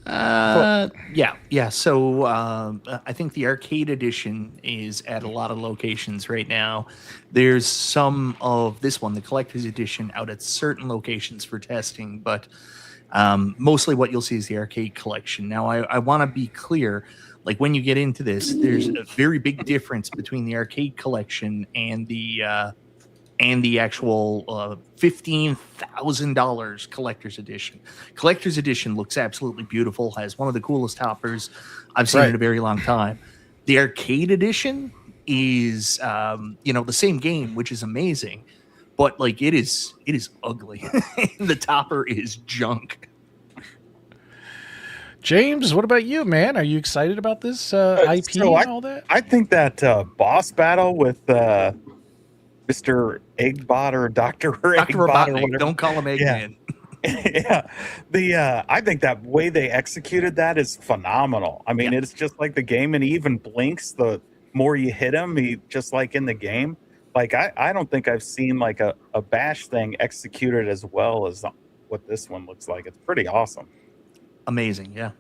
Speaker 2: Yeah. So I think the arcade edition is at a lot of locations right now. There's some of this one, the collector's edition, out at certain locations for testing, but mostly what you'll see is the arcade collection. Now, I want to be clear, like when you get into this, there's a very big difference between the arcade collection and the actual $15,000 collector's edition. Collector's edition looks absolutely beautiful, has one of the coolest toppers I've seen in a very long time. The arcade edition is the same game, which is amazing, but like it is ugly. The topper is junk.
Speaker 3: James, what about you, man? Are you excited about this IP and all that?
Speaker 5: I think that boss battle with Mr. Eggbot or Dr. Eggbot or
Speaker 2: Robotnik,
Speaker 5: whatever.
Speaker 2: don't call him Eggman.
Speaker 5: Yeah. I think that way they executed that is phenomenal. I mean, it's just like the game, and he even blinks the more you hit him, he just like in the game. Like I don't think I've seen like a bash thing executed as well as what this one looks like. It's pretty awesome.
Speaker 2: Amazing, yeah.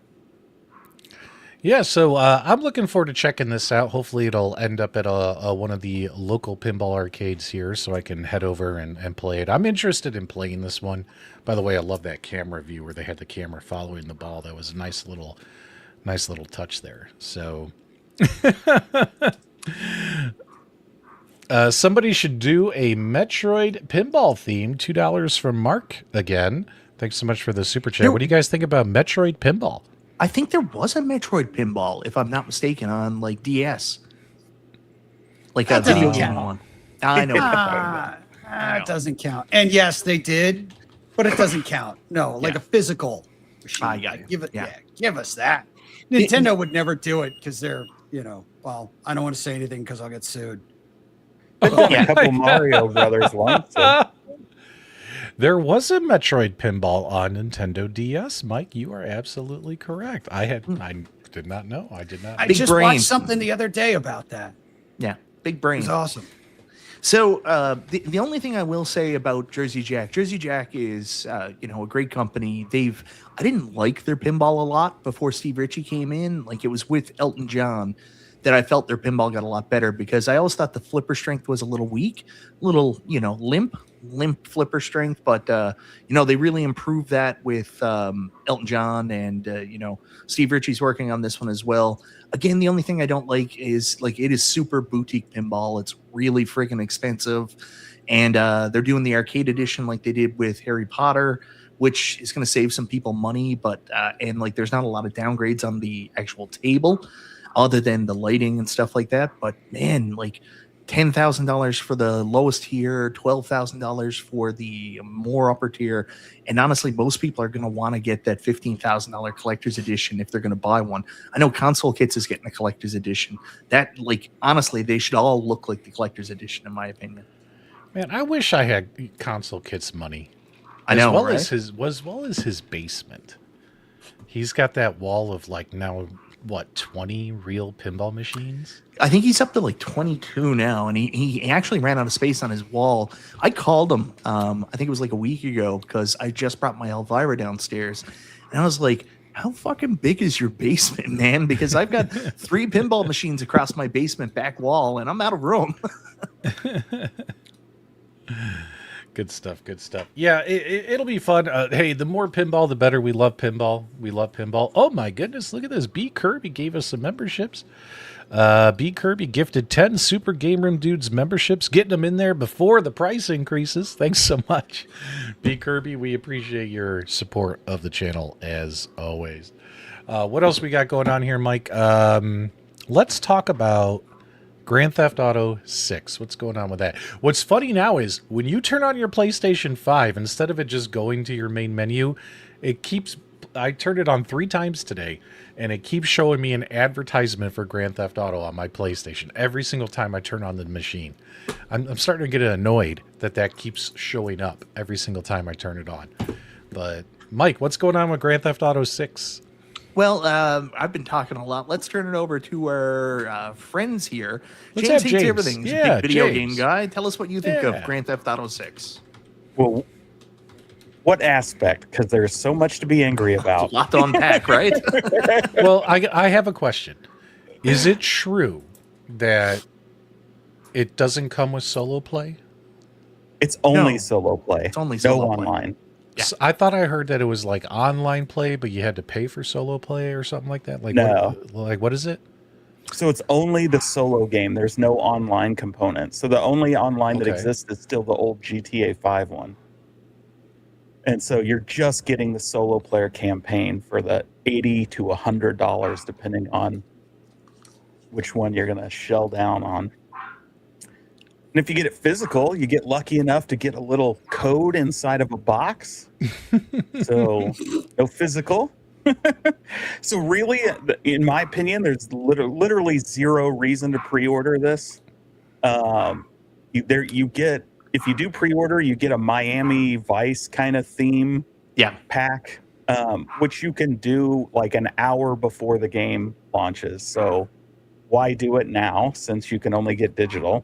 Speaker 3: Yeah, so I'm looking forward to checking this out. Hopefully it'll end up at one of the local pinball arcades here so I can head over and play it. I'm interested in playing this one. By the way, I love that camera view where they had the camera following the ball. That was a nice little touch there. So somebody should do a Metroid pinball theme. $2 from Mark again. Thanks so much for the super chat. What do you guys think about Metroid pinball?
Speaker 2: I think there was a Metroid pinball, if I'm not mistaken, on like DS. Like a video game one. I know.
Speaker 4: It doesn't count. And yes, they did, but it doesn't count. No, like a physical machine.
Speaker 2: I got
Speaker 4: Like,
Speaker 2: it.
Speaker 4: give it.
Speaker 2: Yeah.
Speaker 4: Give us that. Nintendo would never do it because they're, well, I don't want to say anything because I'll get sued.
Speaker 5: I've done a couple Mario Brothers ones. So.
Speaker 3: There was a Metroid pinball on Nintendo DS, Mike. You are absolutely correct. I did not know. I did not.
Speaker 4: I
Speaker 2: Big
Speaker 4: just
Speaker 2: brain.
Speaker 4: watched something the other day about that.
Speaker 2: Yeah, big
Speaker 4: It
Speaker 2: brain.
Speaker 4: was awesome.
Speaker 2: So the only thing I will say about Jersey Jack is a great company. I didn't like their pinball a lot before Steve Ritchie came in. Like it was with Elton John that I felt their pinball got a lot better, because I always thought the flipper strength was a little weak, a little limp flipper strength. But they really improved that with Elton John, and Steve Ritchie's working on this one as well. Again, the only thing I don't like is like it is super boutique pinball. It's really freaking expensive, and they're doing the arcade edition like they did with Harry Potter, which is going to save some people money. But and like there's not a lot of downgrades on the actual table, other than the lighting and stuff like that. But man, like $10,000 for the lowest tier, $12,000 for the more upper tier. And honestly, most people are going to want to get that $15,000 collector's edition if they're going to buy one. I know Console Kits is getting a collector's edition. That, like, honestly, they should all look like the collector's edition, in my opinion.
Speaker 3: Man, I wish I had Console Kit's money.
Speaker 2: I know,
Speaker 3: as well
Speaker 2: right?
Speaker 3: as well as his basement. He's got that wall of like now what 20 real pinball machines.
Speaker 2: I think he's up to like 22 now, and he actually ran out of space on his wall. I called him, I think it was like a week ago, because I just brought my Elvira downstairs, and I was like, how fucking big is your basement, man? Because I've got 3 pinball machines across my basement back wall, and I'm out of room.
Speaker 3: Good stuff. Good stuff. Yeah, it'll be fun. Hey, the more pinball, the better. We love pinball. We love pinball. Oh my goodness, look at this. B Kirby gave us some memberships. B Kirby gifted 10 Super Game Room Dudes memberships, getting them in there before the price increases. Thanks so much, B Kirby. We appreciate your support of the channel as always. What else we got going on here, Mike? Let's talk about Grand Theft Auto 6. What's going on with that? What's funny now is when you turn on your PlayStation 5, instead of it just going to your main menu, it keeps... I turned it on 3 times today, and it keeps showing me an advertisement for Grand Theft Auto on my PlayStation every single time I turn on the machine. I'm starting to get annoyed that keeps showing up every single time I turn it on. But, Mike, what's going on with Grand Theft Auto 6?
Speaker 2: Well, I've been talking a lot. Let's turn it over to our friends here.
Speaker 3: Let's
Speaker 2: James
Speaker 3: have
Speaker 2: Hates
Speaker 3: James.
Speaker 2: Everything. He's
Speaker 3: Yeah,
Speaker 2: a big video
Speaker 3: James.
Speaker 2: game guy. Tell us what you think
Speaker 3: Yeah.
Speaker 2: of Grand Theft Auto 6.
Speaker 5: Well, what aspect? Because there's so much to be angry
Speaker 2: A
Speaker 5: about.
Speaker 2: lot to unpack, right?
Speaker 3: Well, I have a question. Is it true that it doesn't come with solo play?
Speaker 5: It's only
Speaker 2: No.
Speaker 5: solo play.
Speaker 2: It's only
Speaker 5: no
Speaker 2: solo play.
Speaker 5: online.
Speaker 2: Yeah.
Speaker 3: So I thought I heard that it was like online play, but you had to pay for solo play or something like that. Like
Speaker 5: No.
Speaker 3: what is it?
Speaker 5: So it's only the solo game. There's no online component. So the only online that
Speaker 3: Okay.
Speaker 5: exists is still the old GTA 5 one. And so you're just getting the solo player campaign for the $80 to $100, depending on which one you're going to shell down on. And if you get it physical, you get lucky enough to get a little code inside of a box. So no physical. So really, in my opinion, there's literally zero reason to pre-order this. You get, if you do pre-order, you get a Miami Vice kind of theme
Speaker 2: Yeah.
Speaker 5: pack, which you can do like an hour before the game launches. So why do it now since you can only get digital?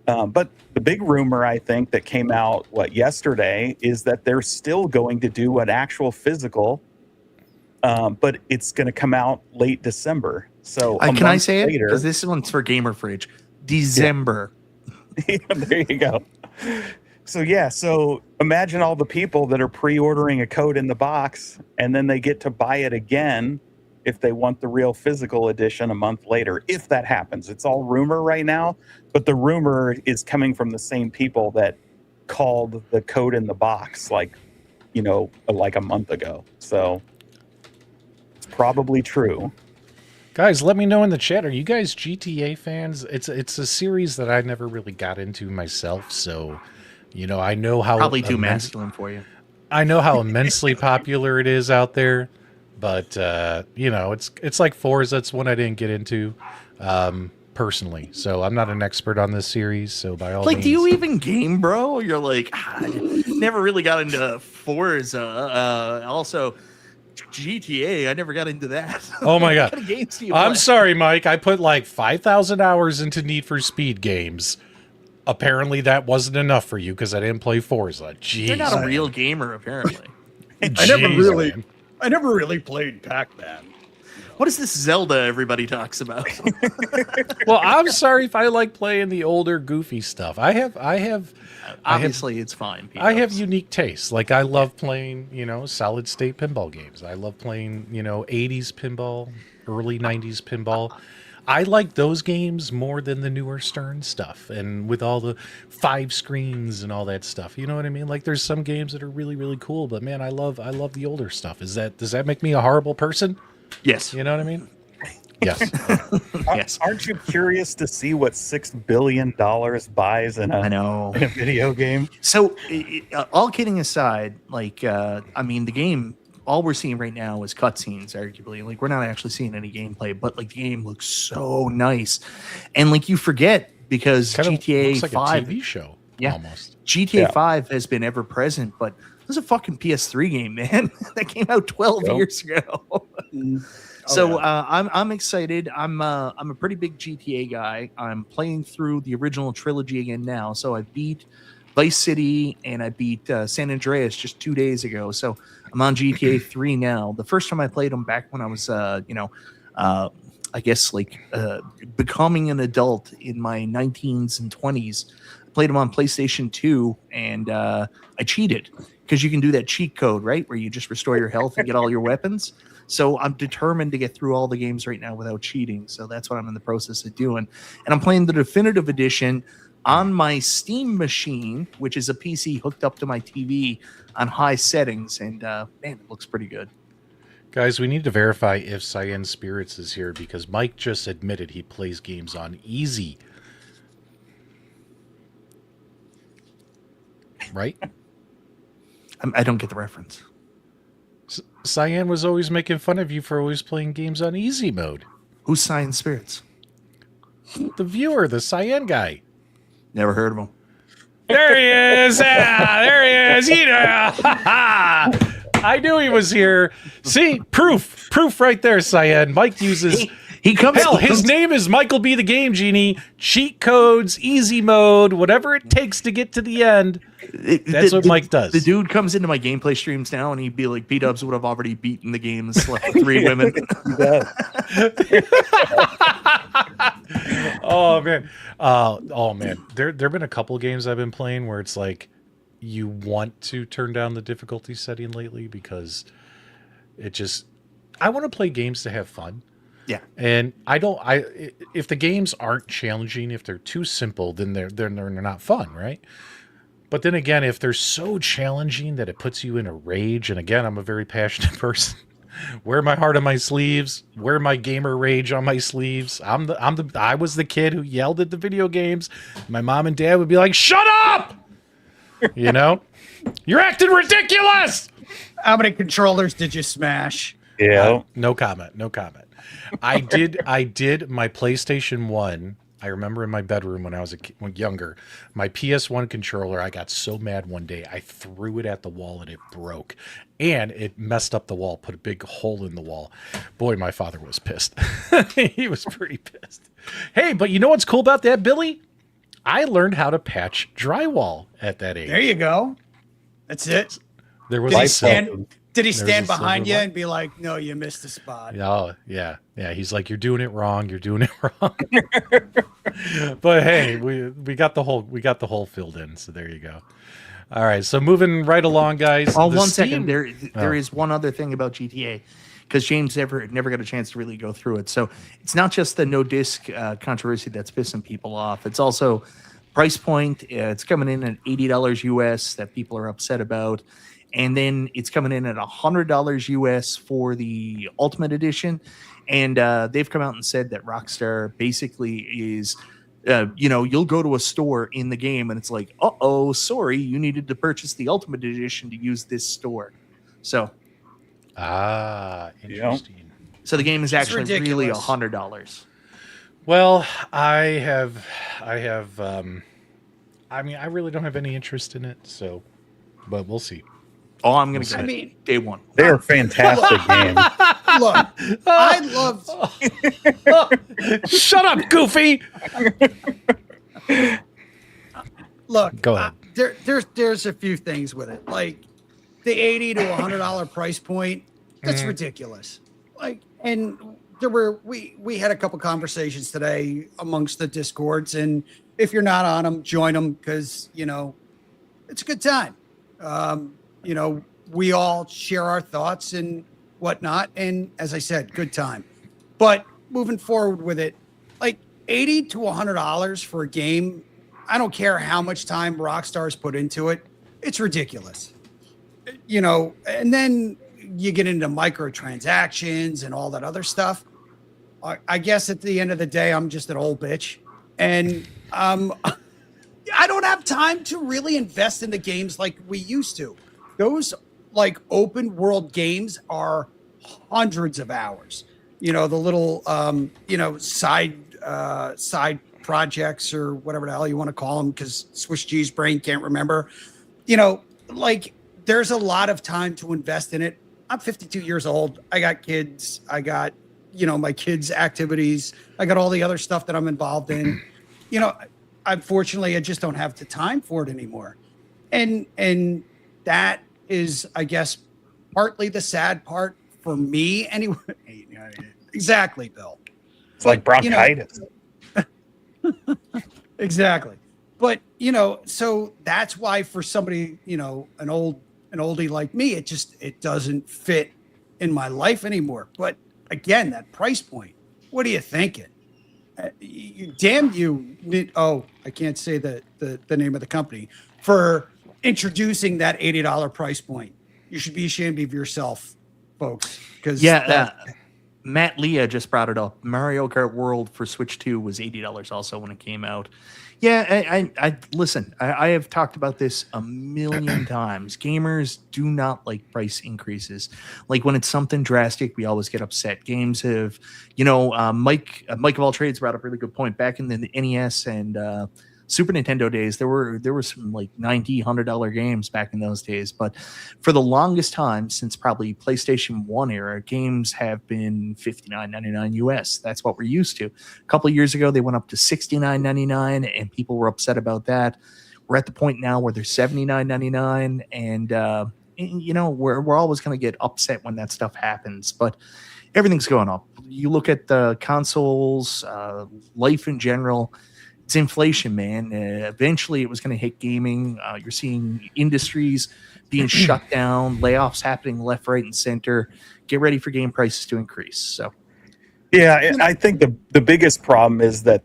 Speaker 5: But the big rumor, I think, that came out yesterday is that they're still going to do an actual physical, but it's going to come out late December. So
Speaker 2: Can I say it?
Speaker 5: later,
Speaker 2: Because this one's for Gamer Fridge. December.
Speaker 5: Yeah, there you go. So yeah, so imagine all the people that are pre-ordering a code in the box, and then they get to buy it again if they want the real physical edition a month later, if that happens. It's all rumor right now, but the rumor is coming from the same people that called the code in the box like a month ago. So it's probably true.
Speaker 3: Guys, let me know in the chat. Are you guys GTA fans? It's a series that I never really got into myself, so I know how
Speaker 2: Probably too masculine for you.
Speaker 3: I know how immensely popular it is out there, but it's like Forza. It's one I didn't get into personally, so I'm not an expert on this series. So by all means,
Speaker 2: Do you even game, bro? You're like, I never really got into Forza. Also, GTA, I never got into that.
Speaker 3: Oh my god!
Speaker 2: What kind of games do you
Speaker 3: I'm
Speaker 2: play?
Speaker 3: sorry, Mike. I put like 5,000 hours into Need for Speed games. Apparently, that wasn't enough for you because I didn't play Forza. Jeez,
Speaker 2: You're not a real gamer, apparently.
Speaker 3: Jeez, man.
Speaker 4: I never really played Pac-Man.
Speaker 2: What is this Zelda everybody talks about?
Speaker 3: Well, I'm sorry if I like playing the older, goofy stuff.
Speaker 2: Obviously, it's fine.
Speaker 3: I have
Speaker 2: P-dubs.
Speaker 3: unique tastes. Like I love playing, solid state pinball games. I love playing, 80s pinball, early 90s pinball. I like those games more than the newer Stern stuff and with all the 5 screens and all that stuff. You know what I mean? Like there's some games that are really, really cool, but man, I love the older stuff. Does that make me a horrible person?
Speaker 2: Yes.
Speaker 3: You know what I mean? Yes.
Speaker 2: Yes.
Speaker 5: Aren't you curious to see what $6 billion buys in
Speaker 2: I
Speaker 5: a,
Speaker 2: know.
Speaker 5: in a video game?
Speaker 2: So, all kidding aside, like, I mean, the game, all we're seeing right now is cutscenes, arguably. Like, we're not actually seeing any gameplay, but like, the game looks so nice, and like, you forget because
Speaker 3: Kind of
Speaker 2: GTA
Speaker 3: looks like
Speaker 2: 5,
Speaker 3: a TV show.
Speaker 2: Yeah.
Speaker 3: Almost.
Speaker 2: GTA
Speaker 5: Yeah.
Speaker 2: 5 has been ever present, but this is a fucking PS3 game, man. That came out 12
Speaker 5: Yep.
Speaker 2: years ago. So I'm excited. I'm a pretty big GTA guy. I'm playing through the original trilogy again now. So I beat Vice City and I beat San Andreas just 2 days ago. So I'm on GTA 3 now. The first time I played them back when I was, I guess like becoming an adult in my 19s and 20s. I played them on PlayStation 2 and I cheated because you can do that cheat code, right? Where you just restore your health and get all your weapons. So I'm determined to get through all the games right now without cheating. So that's what I'm in the process of doing. And I'm playing the definitive edition on my Steam machine, which is a PC hooked up to my TV on high settings. And man, it looks pretty good.
Speaker 3: Guys, we need to verify if Cyan Spirits is here because Mike just admitted he plays games on easy. Right?
Speaker 2: I don't get the reference.
Speaker 3: Cyan was always making fun of you for always playing games on easy mode.
Speaker 2: Who's Science Spirits?
Speaker 3: The viewer, the Cyan guy.
Speaker 2: Never heard of him.
Speaker 3: There he is. Ah, there he is. I knew he was here. See, proof right there, Cyan. Mike uses.
Speaker 2: He comes.
Speaker 3: Hell, his name is Michael B. the Game Genie. Cheat codes, easy mode, whatever it takes to get to the end. That's what Mike does.
Speaker 2: The dude comes into my gameplay streams now, and he'd be like, "B-Dubs would have already beaten the game and slept with 3 women."
Speaker 3: Oh man. There've been a couple games I've been playing where it's like you want to turn down the difficulty setting lately because I want to play games to have fun.
Speaker 2: Yeah.
Speaker 3: And if the games aren't challenging, if they're too simple, then they're not fun, right? But then again, if they're so challenging that it puts you in a rage, and again, I'm a very passionate person. Wear my heart on my sleeves, wear my gamer rage on my sleeves. I was the kid who yelled at the video games. My mom and dad would be like, "Shut up!" You know? "You're acting ridiculous!"
Speaker 4: How many controllers did you smash?
Speaker 5: Yeah.
Speaker 3: No comment. I did my PlayStation 1. I remember in my bedroom when I was younger, my PS1 controller, I got so mad one day, I threw it at the wall and it broke. And it messed up the wall, put a big hole in the wall. Boy, my father was pissed. He was pretty pissed. Hey, but you know what's cool about that, Billy? I learned how to patch drywall at that age.
Speaker 4: There you go. That's it.
Speaker 3: There was
Speaker 4: Did he
Speaker 3: a
Speaker 4: stand, did he
Speaker 3: There's
Speaker 4: stand
Speaker 3: a silver
Speaker 4: behind you
Speaker 3: light.
Speaker 4: and be like, "No, you missed a spot"?
Speaker 3: Oh, yeah. He's like, "You're doing it wrong. You're doing it wrong." But hey, we got the whole filled in. So there you go. All right. So moving right along, guys.
Speaker 2: Oh,
Speaker 3: The
Speaker 2: 1
Speaker 3: Steam-
Speaker 2: second. There is one other thing about GTA, because James never got a chance to really go through it. So it's not just the no disc controversy that's pissing people off. It's also price point. It's coming in at $80 US that people are upset about. And then it's coming in at $100 US for the Ultimate Edition. And they've come out and said that Rockstar basically is, you'll go to a store in the game and it's like, uh-oh, sorry, you needed to purchase the Ultimate Edition to use this store. So
Speaker 3: interesting.
Speaker 2: the game is actually really
Speaker 4: ridiculous.
Speaker 2: $100.
Speaker 3: Well, I really don't have any interest in it. So, but we'll see.
Speaker 2: Oh, I'm going to
Speaker 4: I
Speaker 2: get
Speaker 4: mean,
Speaker 2: it day one.
Speaker 5: They're fantastic games.
Speaker 4: look, I love.
Speaker 3: Shut up, Goofy.
Speaker 4: Look,
Speaker 3: Go ahead.
Speaker 4: There's a few things with it, like the $80 to $100 price point. That's ridiculous. Like, and we had a couple conversations today amongst the discords, and if you're not on them, join them because it's a good time. We all share our thoughts and whatnot, and as I said, good time. But moving forward with it, like $80 to $100 for a game, I don't care how much time Rockstar's put into it, it's ridiculous. And then you get into microtransactions and all that other stuff. I guess at the end of the day, I'm just an old bitch, and I don't have time to really invest in the games like we used to. Those like open world games are hundreds of hours. The little side projects or whatever the hell you want to call them, because Swiss G's brain can't remember. Like there's a lot of time to invest in it. I'm 52 years old. I got kids. I got my kids' activities. I got all the other stuff that I'm involved in. Unfortunately, I just don't have the time for it anymore. And that is, I guess, partly the sad part for me anyway. Exactly, Bill.
Speaker 5: It's like bronchitis.
Speaker 4: Exactly. But, so that's why for somebody, an oldie like me, it doesn't fit in my life anymore. But again, that price point, what are you thinking? Damn you. I can't say the name of the company for introducing that $80 price point. You should be ashamed of yourself, folks. Because
Speaker 2: Matt Leah just brought it up. Mario Kart World for Switch 2 was $80 also when it came out. Yeah, I listen, I have talked about this a million times. Gamers do not like price increases. Like when it's something drastic, we always get upset. Games have, Mike of all trades brought up a really good point. Back in the NES and Super Nintendo days, there were some like $90, $100 games back in those days. But for the longest time, since probably PlayStation 1 era, games have been $59.99 US. That's what we're used to. A couple of years ago, they went up to $69.99, and people were upset about that. We're at the point now where they're $79.99, and we're always going to get upset when that stuff happens. But everything's going up. You look at the consoles, life in general. It's inflation, man. Eventually, it was going to hit gaming. You're seeing industries being shut down, layoffs happening left, right, and center. Get ready for game prices to increase. So,
Speaker 5: yeah, I think the biggest problem is that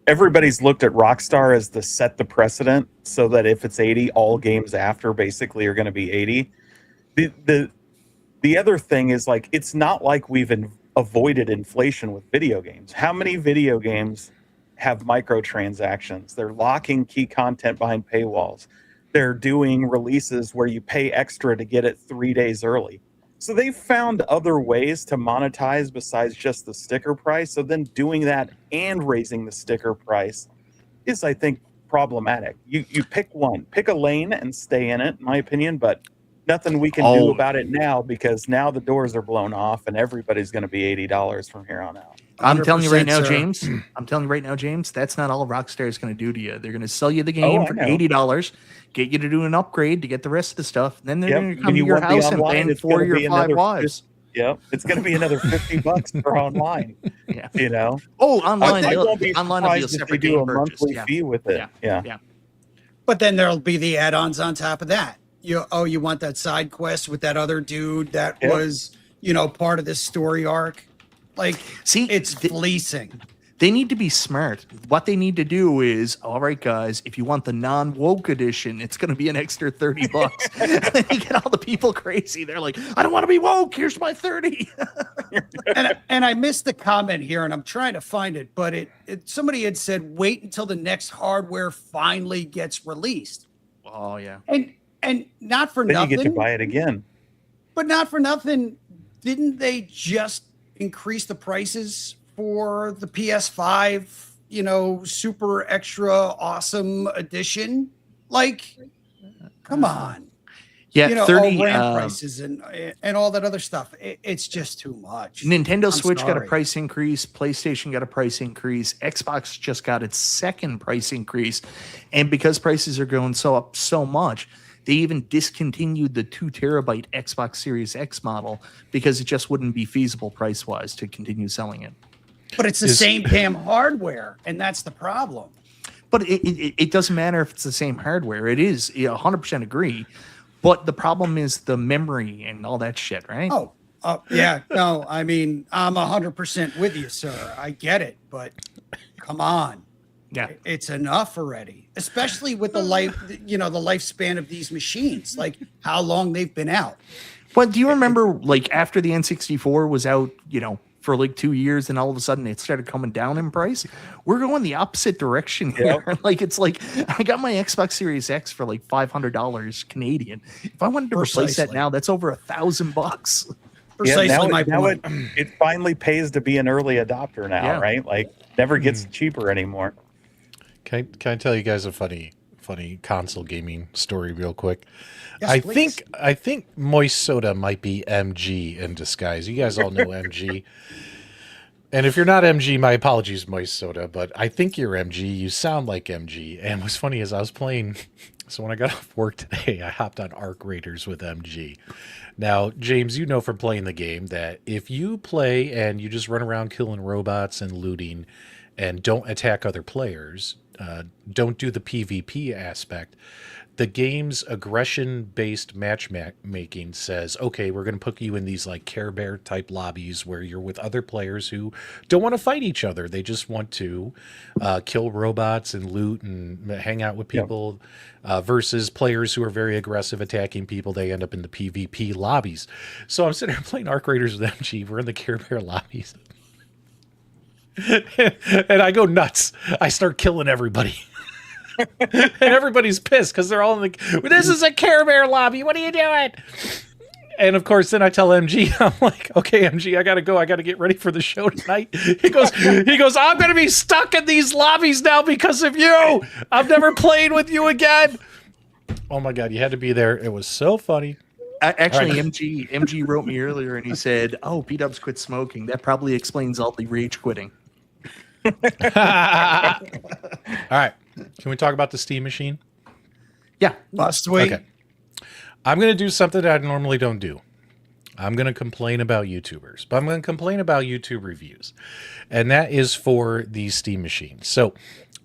Speaker 5: everybody's looked at Rockstar as to set the precedent, so that if it's 80, all games after basically are going to be 80. The other thing is, like, it's not like we've avoided inflation with video games. How many video games have microtransactions? They're locking key content behind paywalls. They're doing releases where you pay extra to get it 3 days early. So they've found other ways to monetize besides just the sticker price. So then doing that and raising the sticker price is, I think, problematic. You pick one, pick a lane and stay in it, in my opinion, but nothing we can do about it now, because now the doors are blown off and everybody's going to be $80 from here on out.
Speaker 2: I'm telling you right now,
Speaker 4: sir.
Speaker 2: James. I'm telling you right now, James. That's not all Rockstar is going to do to you. They're going to sell you the game for $80, get you to do an upgrade to get the rest of the stuff. Then they're going to come to your house and ban 4 of your 5 wives.
Speaker 5: Yep, it's going to be another $50 for online.
Speaker 2: Yeah. Oh, online.
Speaker 5: I won't be
Speaker 2: online will be a
Speaker 5: surprised if
Speaker 2: separate
Speaker 5: they do
Speaker 2: game
Speaker 5: a
Speaker 2: purchase.
Speaker 5: monthly fee with it. Yeah.
Speaker 4: But then there'll be the add-ons on top of that. You want that side quest with that other dude that was, part of this story arc. Like,
Speaker 2: see,
Speaker 4: it's fleecing.
Speaker 2: They need to be smart. What they need to do is, all right, guys, if you want the non-woke edition, it's going to be an extra $30. And then you get all the people crazy. They're like, I don't want to be woke. Here's my 30.
Speaker 4: and I missed the comment here, and I'm trying to find it, but somebody had said, wait until the next hardware finally gets released.
Speaker 2: Oh, yeah.
Speaker 4: And not for
Speaker 5: then
Speaker 4: nothing.
Speaker 5: You get to buy it again.
Speaker 4: But not for nothing. Didn't they just increase the prices for the PS5, super extra awesome edition? Like, come on.
Speaker 2: Yeah, 30
Speaker 4: RAM prices and all that other stuff. It's just too much.
Speaker 2: Nintendo Switch got a price increase. PlayStation got a price increase. Xbox just got its second price increase. And because prices are going up so much, they even discontinued the 2 terabyte Xbox Series X model because it just wouldn't be feasible price-wise to continue selling it.
Speaker 4: But it's the same damn hardware, and that's the problem.
Speaker 2: But it doesn't matter if it's the same hardware. It is, 100% agree. But the problem is the memory and all that shit, right?
Speaker 4: Oh, yeah. No, I mean, I'm 100% with you, sir. I get it, but come on.
Speaker 2: Yeah,
Speaker 4: it's enough already, especially with the lifespan of these machines, like how long they've been out.
Speaker 2: But do you remember, like, after the N64 was out, for like 2 years, and all of a sudden it started coming down in price. We're going the opposite direction here.
Speaker 5: Yep.
Speaker 2: Like, it's like I got my Xbox Series X for like $500 Canadian. If I wanted to replace that
Speaker 4: Precisely.
Speaker 2: now, that's over $1,000.
Speaker 4: Precisely my point.
Speaker 5: It finally pays to be an early adopter now,
Speaker 2: Yeah.
Speaker 5: right? Like, never gets cheaper anymore.
Speaker 3: Can I tell you guys a funny console gaming story real quick?
Speaker 4: Yes, please.
Speaker 3: I think Moist Soda might be MG in disguise. You guys all know MG. And if you're not MG, my apologies, Moist Soda, but I think you're MG. You sound like MG. And what's funny is I was playing, so when I got off work today, I hopped on Arc Raiders with MG. Now, James, you know from playing the game that if you play and you just run around killing robots and looting and don't attack other players, don't do the PvP aspect, the game's aggression-based matchmaking says, okay, we're going to put you in these like Care Bear type lobbies where you're with other players who don't want to fight each other. They just want to kill robots and loot and hang out with people, versus players who are very aggressive attacking people. They end up in the PvP lobbies. So I'm sitting there playing Arc Raiders with MG. We're in the Care Bear lobbies. And I go nuts. I start killing everybody. And everybody's pissed because they're all like, this is a Care Bear lobby. What are you doing? And of course, then I tell MG, I'm like, okay, MG, I gotta go. I gotta get ready for the show tonight. He goes, I'm gonna be stuck in these lobbies now because of you. I'm never playing with you again. Oh my God, you had to be there. It was so funny.
Speaker 2: Actually,
Speaker 3: All right.
Speaker 2: MG wrote me earlier and he said, "Oh, P-Dubs quit smoking. That probably explains all the rage quitting."
Speaker 3: All right. Can we talk about the Steam machine?
Speaker 2: Yeah.
Speaker 4: Must we?
Speaker 3: Okay. I'm going to do something that I normally don't do. I'm going to complain about YouTubers, but I'm going to complain about YouTube reviews. And that is for the Steam machine. So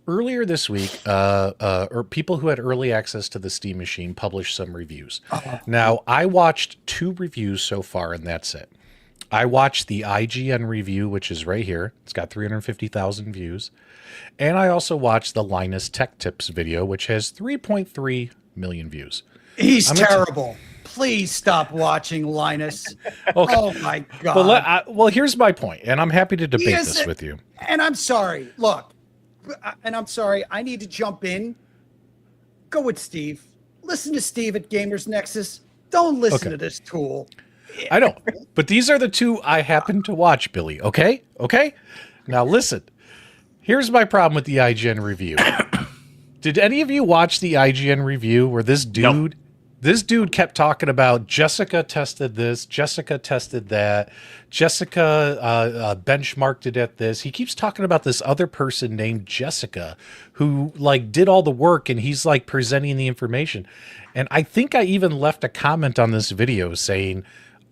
Speaker 3: earlier this week, or people who had early access to the Steam machine published some reviews. Now, I watched 2 reviews so far, and that's it. I watched the IGN review, which is right here. It's got 350,000 views. And I also watched the Linus Tech Tips video, which has 3.3 million views.
Speaker 4: He's terrible. Please stop watching Linus.
Speaker 3: Okay.
Speaker 4: Oh my God.
Speaker 3: But well, here's my point, and I'm happy to debate
Speaker 4: is
Speaker 3: this
Speaker 4: it-
Speaker 3: with you.
Speaker 4: And I'm sorry. Look, and I'm sorry. I need to jump in. Go with Steve. Listen to Steve at Gamers Nexus. Don't listen
Speaker 3: Okay.
Speaker 4: to this tool.
Speaker 3: I know, but these are the 2 I happen to watch, Billy. Okay? Okay? Now listen. Here's my problem with the IGN review. Did any of you watch the IGN review where this dude kept talking about Jessica tested this, Jessica tested that, Jessica benchmarked it at this. He keeps talking about this other person named Jessica who like did all the work and he's like presenting the information. And I think I even left a comment on this video saying,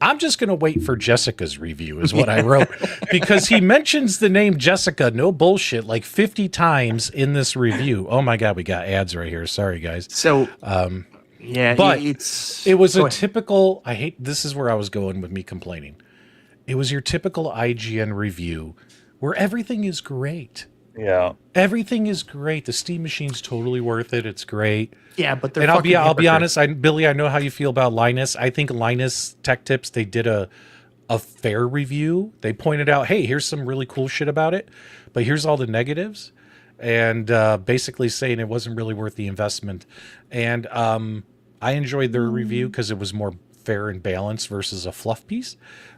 Speaker 3: I'm just going to wait for Jessica's review is what I wrote, because he mentions the name Jessica, no bullshit, like 50 times in this review. Oh my God, we got ads right here. Sorry, guys.
Speaker 2: So, yeah,
Speaker 3: but
Speaker 2: it was
Speaker 3: a typical, this is where I was going with me complaining. It was your typical IGN review where everything is great.
Speaker 5: Yeah.
Speaker 3: Everything is great. The Steam machine's totally worth it. It's great.
Speaker 2: Yeah, but they're
Speaker 3: And I'll be
Speaker 2: fucking
Speaker 3: honest, Billy, I know how you feel about Linus. I think Linus Tech Tips, they did a fair review. They pointed out, hey, here's some really cool shit about it, but here's all the negatives, and basically saying it wasn't really worth the investment. And I enjoyed their review because it was more fair and balanced versus a fluff piece.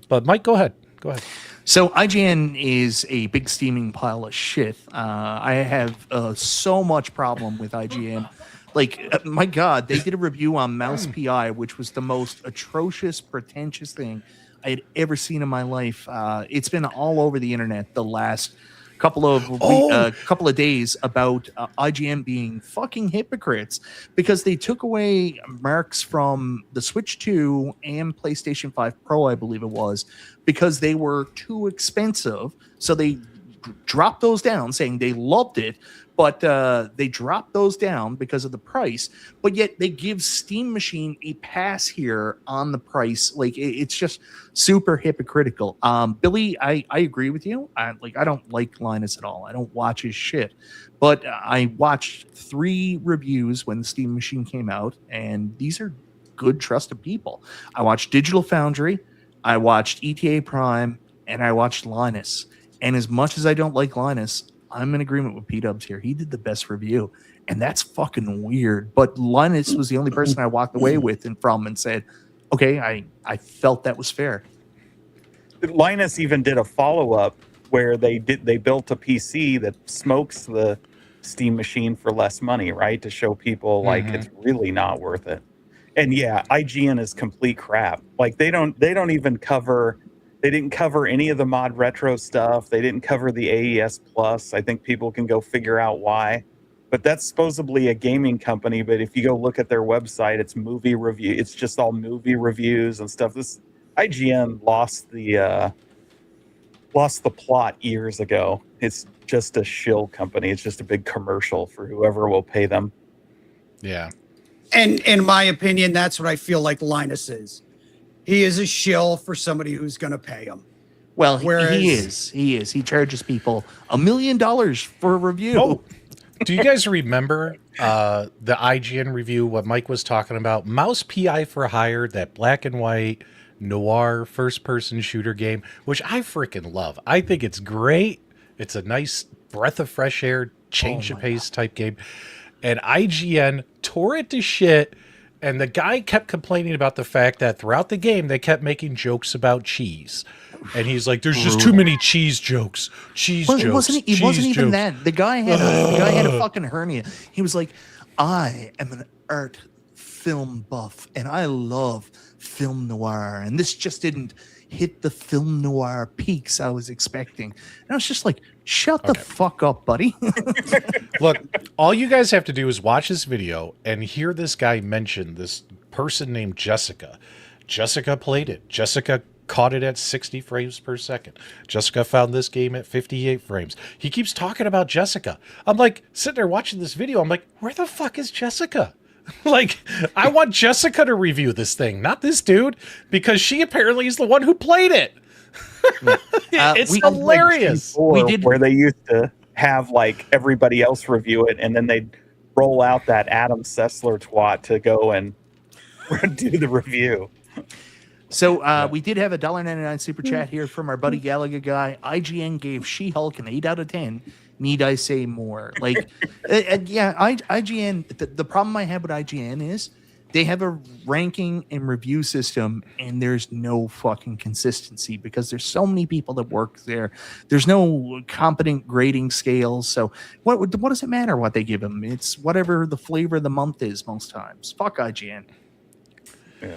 Speaker 3: But Mike, go ahead. Go ahead.
Speaker 2: So IGN is a big steaming pile of shit. I have so much problem with IGN. Like, my God, they did a review on Mouse PI, which was the most atrocious, pretentious thing I had ever seen in my life. It's been all over the internet the last couple of days about IGN being fucking hypocrites because they took away marks from the Switch 2 and PlayStation 5 Pro, I believe it was, because they were too expensive. So they dropped those down, saying they loved it, but they dropped those down because of the price. But yet they give Steam Machine a pass here on the price. Like, it's just super hypocritical. Billy, I agree with you. I don't like Linus at all. I don't watch his shit. But I watched 3 reviews when the Steam Machine came out, and these are good, trusted people. I watched Digital Foundry, I watched ETA Prime, and I watched Linus. And as much as I don't like Linus, I'm in agreement with P-Dubs here. He did the best review, and that's fucking weird. But Linus was the only person I walked away with and from and said, okay, I felt that was fair.
Speaker 5: Linus even did a follow-up where they built a PC that smokes the Steam machine for less money, right? To show people like it's really not worth it. And yeah, IGN is complete crap. Like they didn't cover any of the mod retro stuff. They didn't cover the AES Plus. I think people can go figure out why. But that's supposedly a gaming company, but if you go look at their website, it's movie review. It's just all movie reviews and stuff. This IGN lost the plot years ago. It's just a shill company. It's just a big commercial for whoever will pay them.
Speaker 3: Yeah.
Speaker 4: And in my opinion, that's what I feel like Linus is. He is a shill for somebody who's going to pay him.
Speaker 2: Well, he is. He charges people $1 million for a review.
Speaker 3: Oh, do you guys remember the IGN review, what Mike was talking about? Mouse PI for Hire, that black and white noir first-person shooter game, which I freaking love. I think it's great. It's a nice breath of fresh air, change of pace type game. And IGN tore it to shit, and the guy kept complaining about the fact that throughout the game, they kept making jokes about cheese. And he's like, there's just too many cheese jokes. It wasn't
Speaker 2: even that. The guy had a fucking hernia. He was like, I am an art film buff, and I love film noir. And this just didn't hit the film noir peaks I was expecting. And I was just like, shut the fuck up, buddy.
Speaker 3: Look, all you guys have to do is watch this video and hear this guy mention this person named Jessica. Jessica played it. Jessica caught it at 60 frames per second. Jessica found this game at 58 frames. He keeps talking about Jessica. I'm like, sitting there watching this video. I'm like, where the fuck is Jessica? Like, I want Jessica to review this thing, not this dude, because she apparently is the one who played it. It's hilarious.
Speaker 5: Where they used to have like everybody else review it, and then they'd roll out that Adam Sessler twat to go and do the review.
Speaker 2: So we did have a $1.99 super chat here from our buddy Gallagher guy. IGN gave She-Hulk an 8 out of 10. Need I say more? Like, IGN, the problem I have with IGN is they have a ranking and review system, and there's no fucking consistency because there's so many people that work there. There's no competent grading scales. So what does it matter what they give them? It's whatever the flavor of the month is most times. Fuck IGN.
Speaker 5: Yeah.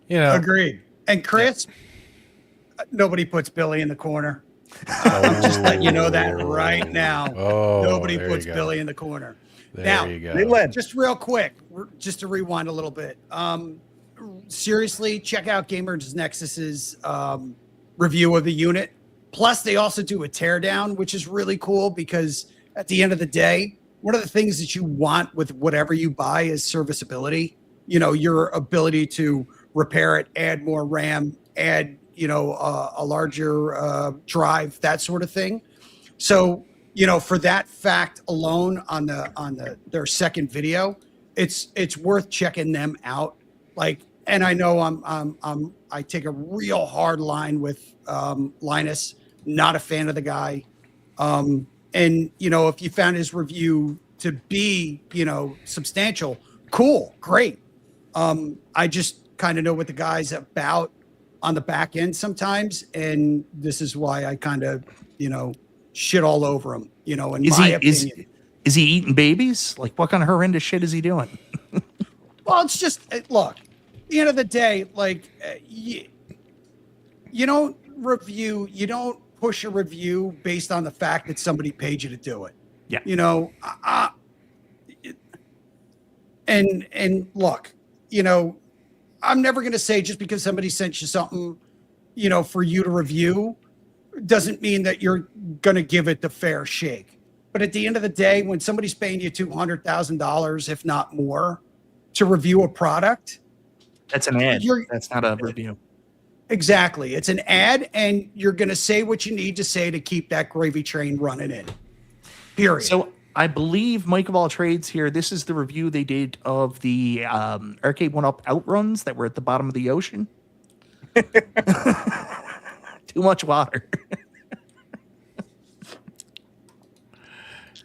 Speaker 3: You know,
Speaker 4: agreed. And Chris, nobody puts Billy in the corner. I'm just letting you know that right now. Nobody puts Billy in the corner.
Speaker 3: There you go.
Speaker 4: Just real quick, just to rewind a little bit. Seriously, check out Gamers Nexus's review of the unit. Plus, they also do a teardown, which is really cool because at the end of the day, one of the things that you want with whatever you buy is serviceability. You know, your ability to repair it, add more RAM, add a larger drive, that sort of thing. So, for that fact alone on their second video, it's worth checking them out. Like, and I know I take a real hard line with Linus, not a fan of the guy. And if you found his review to be, substantial, cool, great. I just kind of know what the guy's about on the back end sometimes, and this is why I kind of shit all over him, in my opinion.
Speaker 2: Is he eating babies? Like, what kind of horrendous shit is he doing?
Speaker 4: Well, it's just, look, at the end of the day, like, you don't push a review based on the fact that somebody paid you to do it.
Speaker 2: Yeah.
Speaker 4: And look, I'm never going to say just because somebody sent you something, for you to review doesn't mean that you're going to give it the fair shake. But at the end of the day, when somebody's paying you $200,000, if not more, to review a product,
Speaker 2: that's an ad. That's not a review.
Speaker 4: Exactly. It's an ad, and you're going to say what you need to say to keep that gravy train running in. Period.
Speaker 2: So I believe Mike of all trades here. This is the review they did of the Arcade 1-Up outruns that were at the bottom of the ocean. Too much water.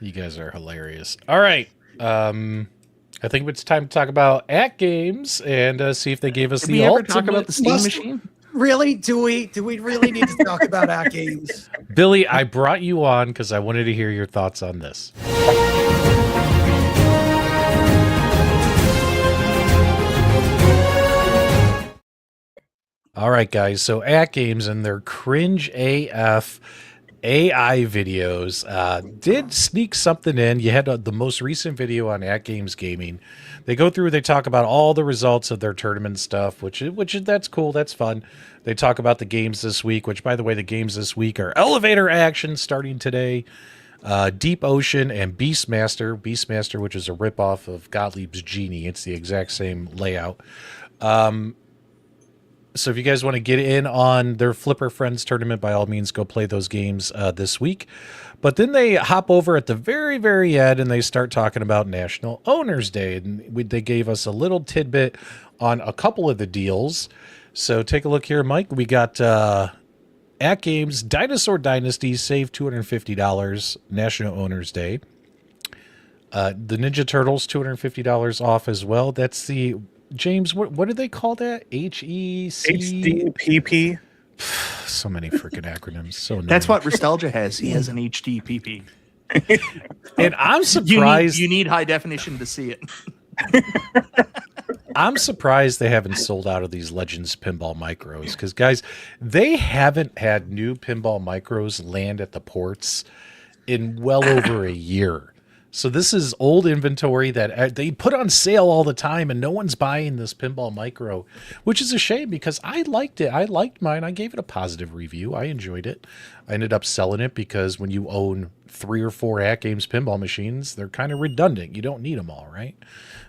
Speaker 3: You guys are hilarious. All right. I think it's time to talk about AtGames and see if they gave us
Speaker 2: Did
Speaker 3: the
Speaker 2: we ever
Speaker 3: ultimate.
Speaker 2: talk about the Steam
Speaker 4: Must-
Speaker 2: machine?
Speaker 4: Really? Do we really need to talk about our games?
Speaker 3: Billy, I brought you on because I wanted to hear your thoughts on this. All right, guys. So AtGames and their cringe AF AI videos did sneak something in. You had the most recent video on AtGames Gaming. They go through, they talk about all the results of their tournament stuff, which that's cool, that's fun. They talk about the games this week, which, by the way, the games this week are Elevator Action starting today, Deep Ocean, and Beastmaster. Beastmaster, which is a ripoff of Gottlieb's Genie. It's the exact same layout. So if you guys want to get in on their Flipper Friends tournament, by all means, go play those games this week. But then they hop over at the very, very end and they start talking about National Owners Day. And they gave us a little tidbit on a couple of the deals. So take a look here, Mike. We got AtGames Dinosaur Dynasty, save $250, National Owners Day. The Ninja Turtles, $250 off as well. That's the... James, what do they call that? HEC?
Speaker 5: HDPP.
Speaker 3: So many freaking acronyms. So annoying.
Speaker 2: That's what Nostalgia has. He has an HDPP.
Speaker 3: And I'm surprised.
Speaker 2: You need high definition to see it.
Speaker 3: I'm surprised they haven't sold out of these Legends Pinball Micros because, guys, they haven't had new Pinball Micros land at the ports in well over a year. So this is old inventory that they put on sale all the time, and no one's buying this Pinball Micro, which is a shame because I liked it. I liked mine. I gave it a positive review. I enjoyed it. I ended up selling it because when you own 3 or 4 AtGames pinball machines, they're kind of redundant. You don't need them all, right?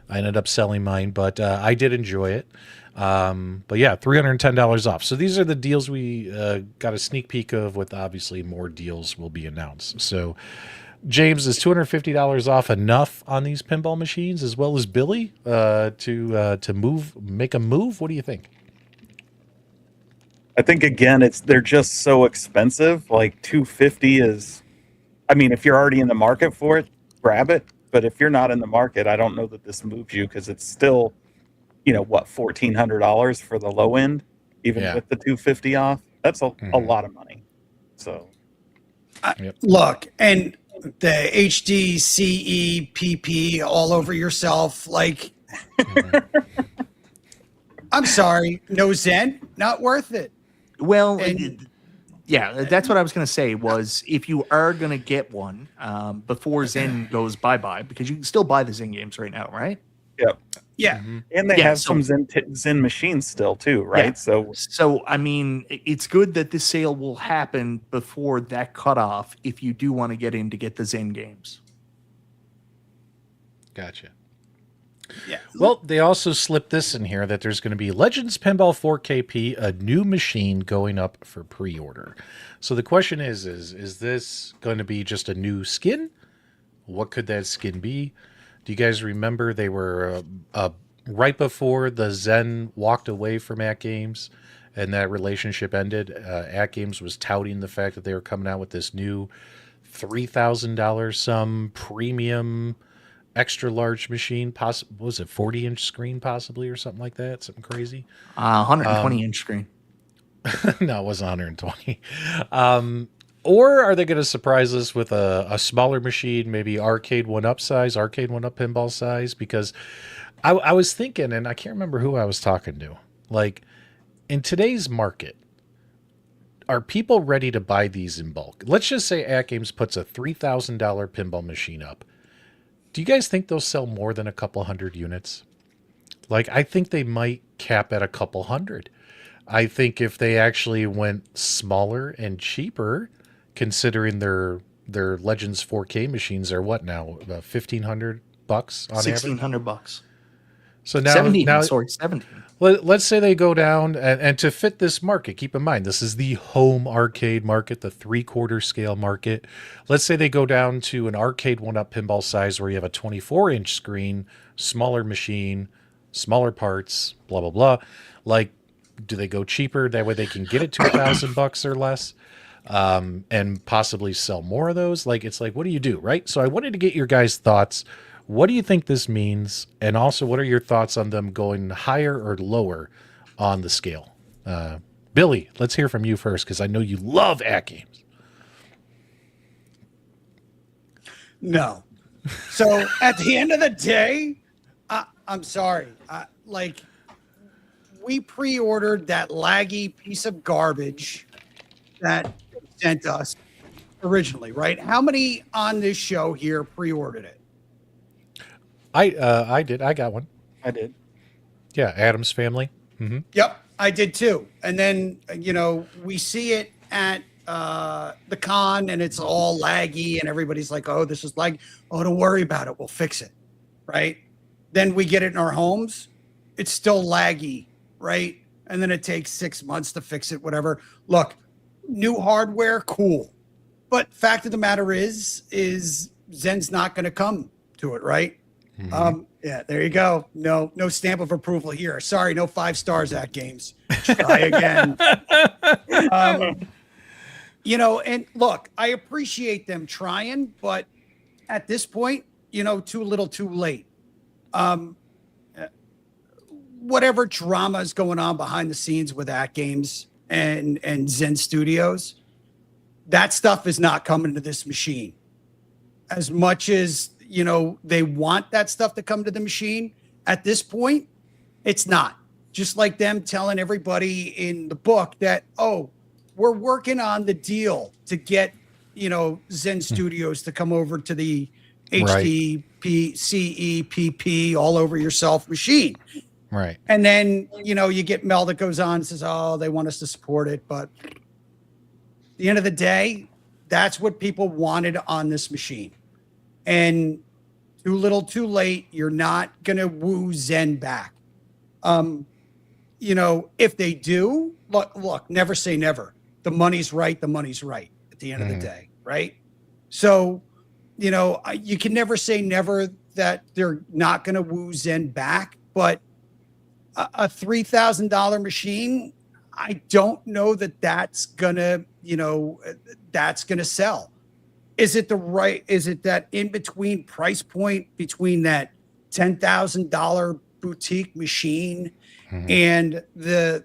Speaker 3: I ended up selling mine, but I did enjoy it. But yeah, $310 off. So these are the deals we got a sneak peek of, with obviously more deals will be announced. So James, is $250 off enough on these pinball machines, as well as Billy, to make a move? What do you think?
Speaker 5: I think again, they're just so expensive. Like $250 is, I mean, if you're already in the market for it, grab it. But if you're not in the market, I don't know that this moves you because it's still, what, $1,400 for the low end, even with the $250 off. That's a lot of money. So,
Speaker 4: Look, and the HD, CE, PP all over yourself. Like, I'm sorry, no Zen, not worth it.
Speaker 2: Well, yeah, that's what I was going to say was if you are going to get one before Zen goes bye-bye, because you can still buy the Zen games right now, right?
Speaker 5: Yep.
Speaker 4: Yeah.
Speaker 5: And they have some Zen machines still too, right?
Speaker 2: Yeah. So, I mean, it's good that this sale will happen before that cutoff if you do want to get in to get the Zen games.
Speaker 3: Gotcha.
Speaker 4: Yeah.
Speaker 3: Well, they also slipped this in here that there's going to be Legends Pinball 4KP, a new machine going up for pre-order. So the question is this going to be just a new skin? What could that skin be? Do you guys remember they were right before the Zen walked away from AtGames and that relationship ended? AtGames was touting the fact that they were coming out with this new $3,000 some premium extra large machine. Was it 40-inch screen possibly or something like that? Something crazy?
Speaker 2: 120-inch screen.
Speaker 3: No, it wasn't 120. Or are they going to surprise us with a smaller machine, maybe arcade 1-up size, arcade 1-up pinball size? Because I was thinking, and I can't remember who I was talking to, like, in today's market, are people ready to buy these in bulk? Let's just say AtGames puts a $3,000 pinball machine up. Do you guys think they'll sell more than a couple hundred units? Like, I think they might cap at a couple hundred. I think if they actually went smaller and cheaper, considering their Legends 4K machines are what now? About $1,500 on
Speaker 2: $1,600.
Speaker 3: average. So now,
Speaker 2: 17.
Speaker 3: Let's say they go down and to fit this market, keep in mind, this is the home arcade market, the 3/4 scale market. Let's say they go down to an arcade 1-up pinball size where you have a 24-inch screen, smaller machine, smaller parts, blah, blah, blah. Like, do they go cheaper? That way they can get it to $1,000 or less. and possibly sell more of those. Like, it's like, what do you do, right? So I wanted to get your guys' thoughts. What do you think this means? And also, what are your thoughts on them going higher or lower on the scale? Billy, let's hear from you first, because I know you love AtGames.
Speaker 4: No. So at the end of the day, I'm sorry. Like, we pre-ordered that laggy piece of garbage that they sent us originally, right? How many on this show here pre-ordered it?
Speaker 3: I did. I got one.
Speaker 5: I did.
Speaker 3: Yeah, Adam's Family. Mm-hmm.
Speaker 4: Yep, I did too. And then, we see it at the con and it's all laggy and everybody's like, oh, this is lag. Oh, don't worry about it. We'll fix it. Right. Then we get it in our homes. It's still laggy. Right. And then it takes 6 months to fix it, whatever. Look, new hardware, cool. But fact of the matter is Zen's not going to come to it. Right.
Speaker 3: Mm-hmm.
Speaker 4: Yeah, there you go. No stamp of approval here. Sorry, no 5 stars at games. Try again. And look, I appreciate them trying, but at this point, too little, too late. Whatever drama is going on behind the scenes with AtGames and Zen Studios, that stuff is not coming to this machine. As much as they want that stuff to come to the machine, at this point, it's not. Just like them telling everybody in the book that, oh, we're working on the deal to get, Zen Studios to come over to the HTC all over yourself machine.
Speaker 3: Right.
Speaker 4: And then, you get Mel that goes on and says, oh, they want us to support it. But at the end of the day, that's what people wanted on this machine. And too little, too late. You're not going to woo Zen back. If they do, look, never say never. The money's right. The money's right at the end of the day. Right. So, you can never say never that they're not going to woo Zen back, but a $3,000 machine, I don't know that that's going to sell. Is it that in between price point between that $10,000 boutique machine and the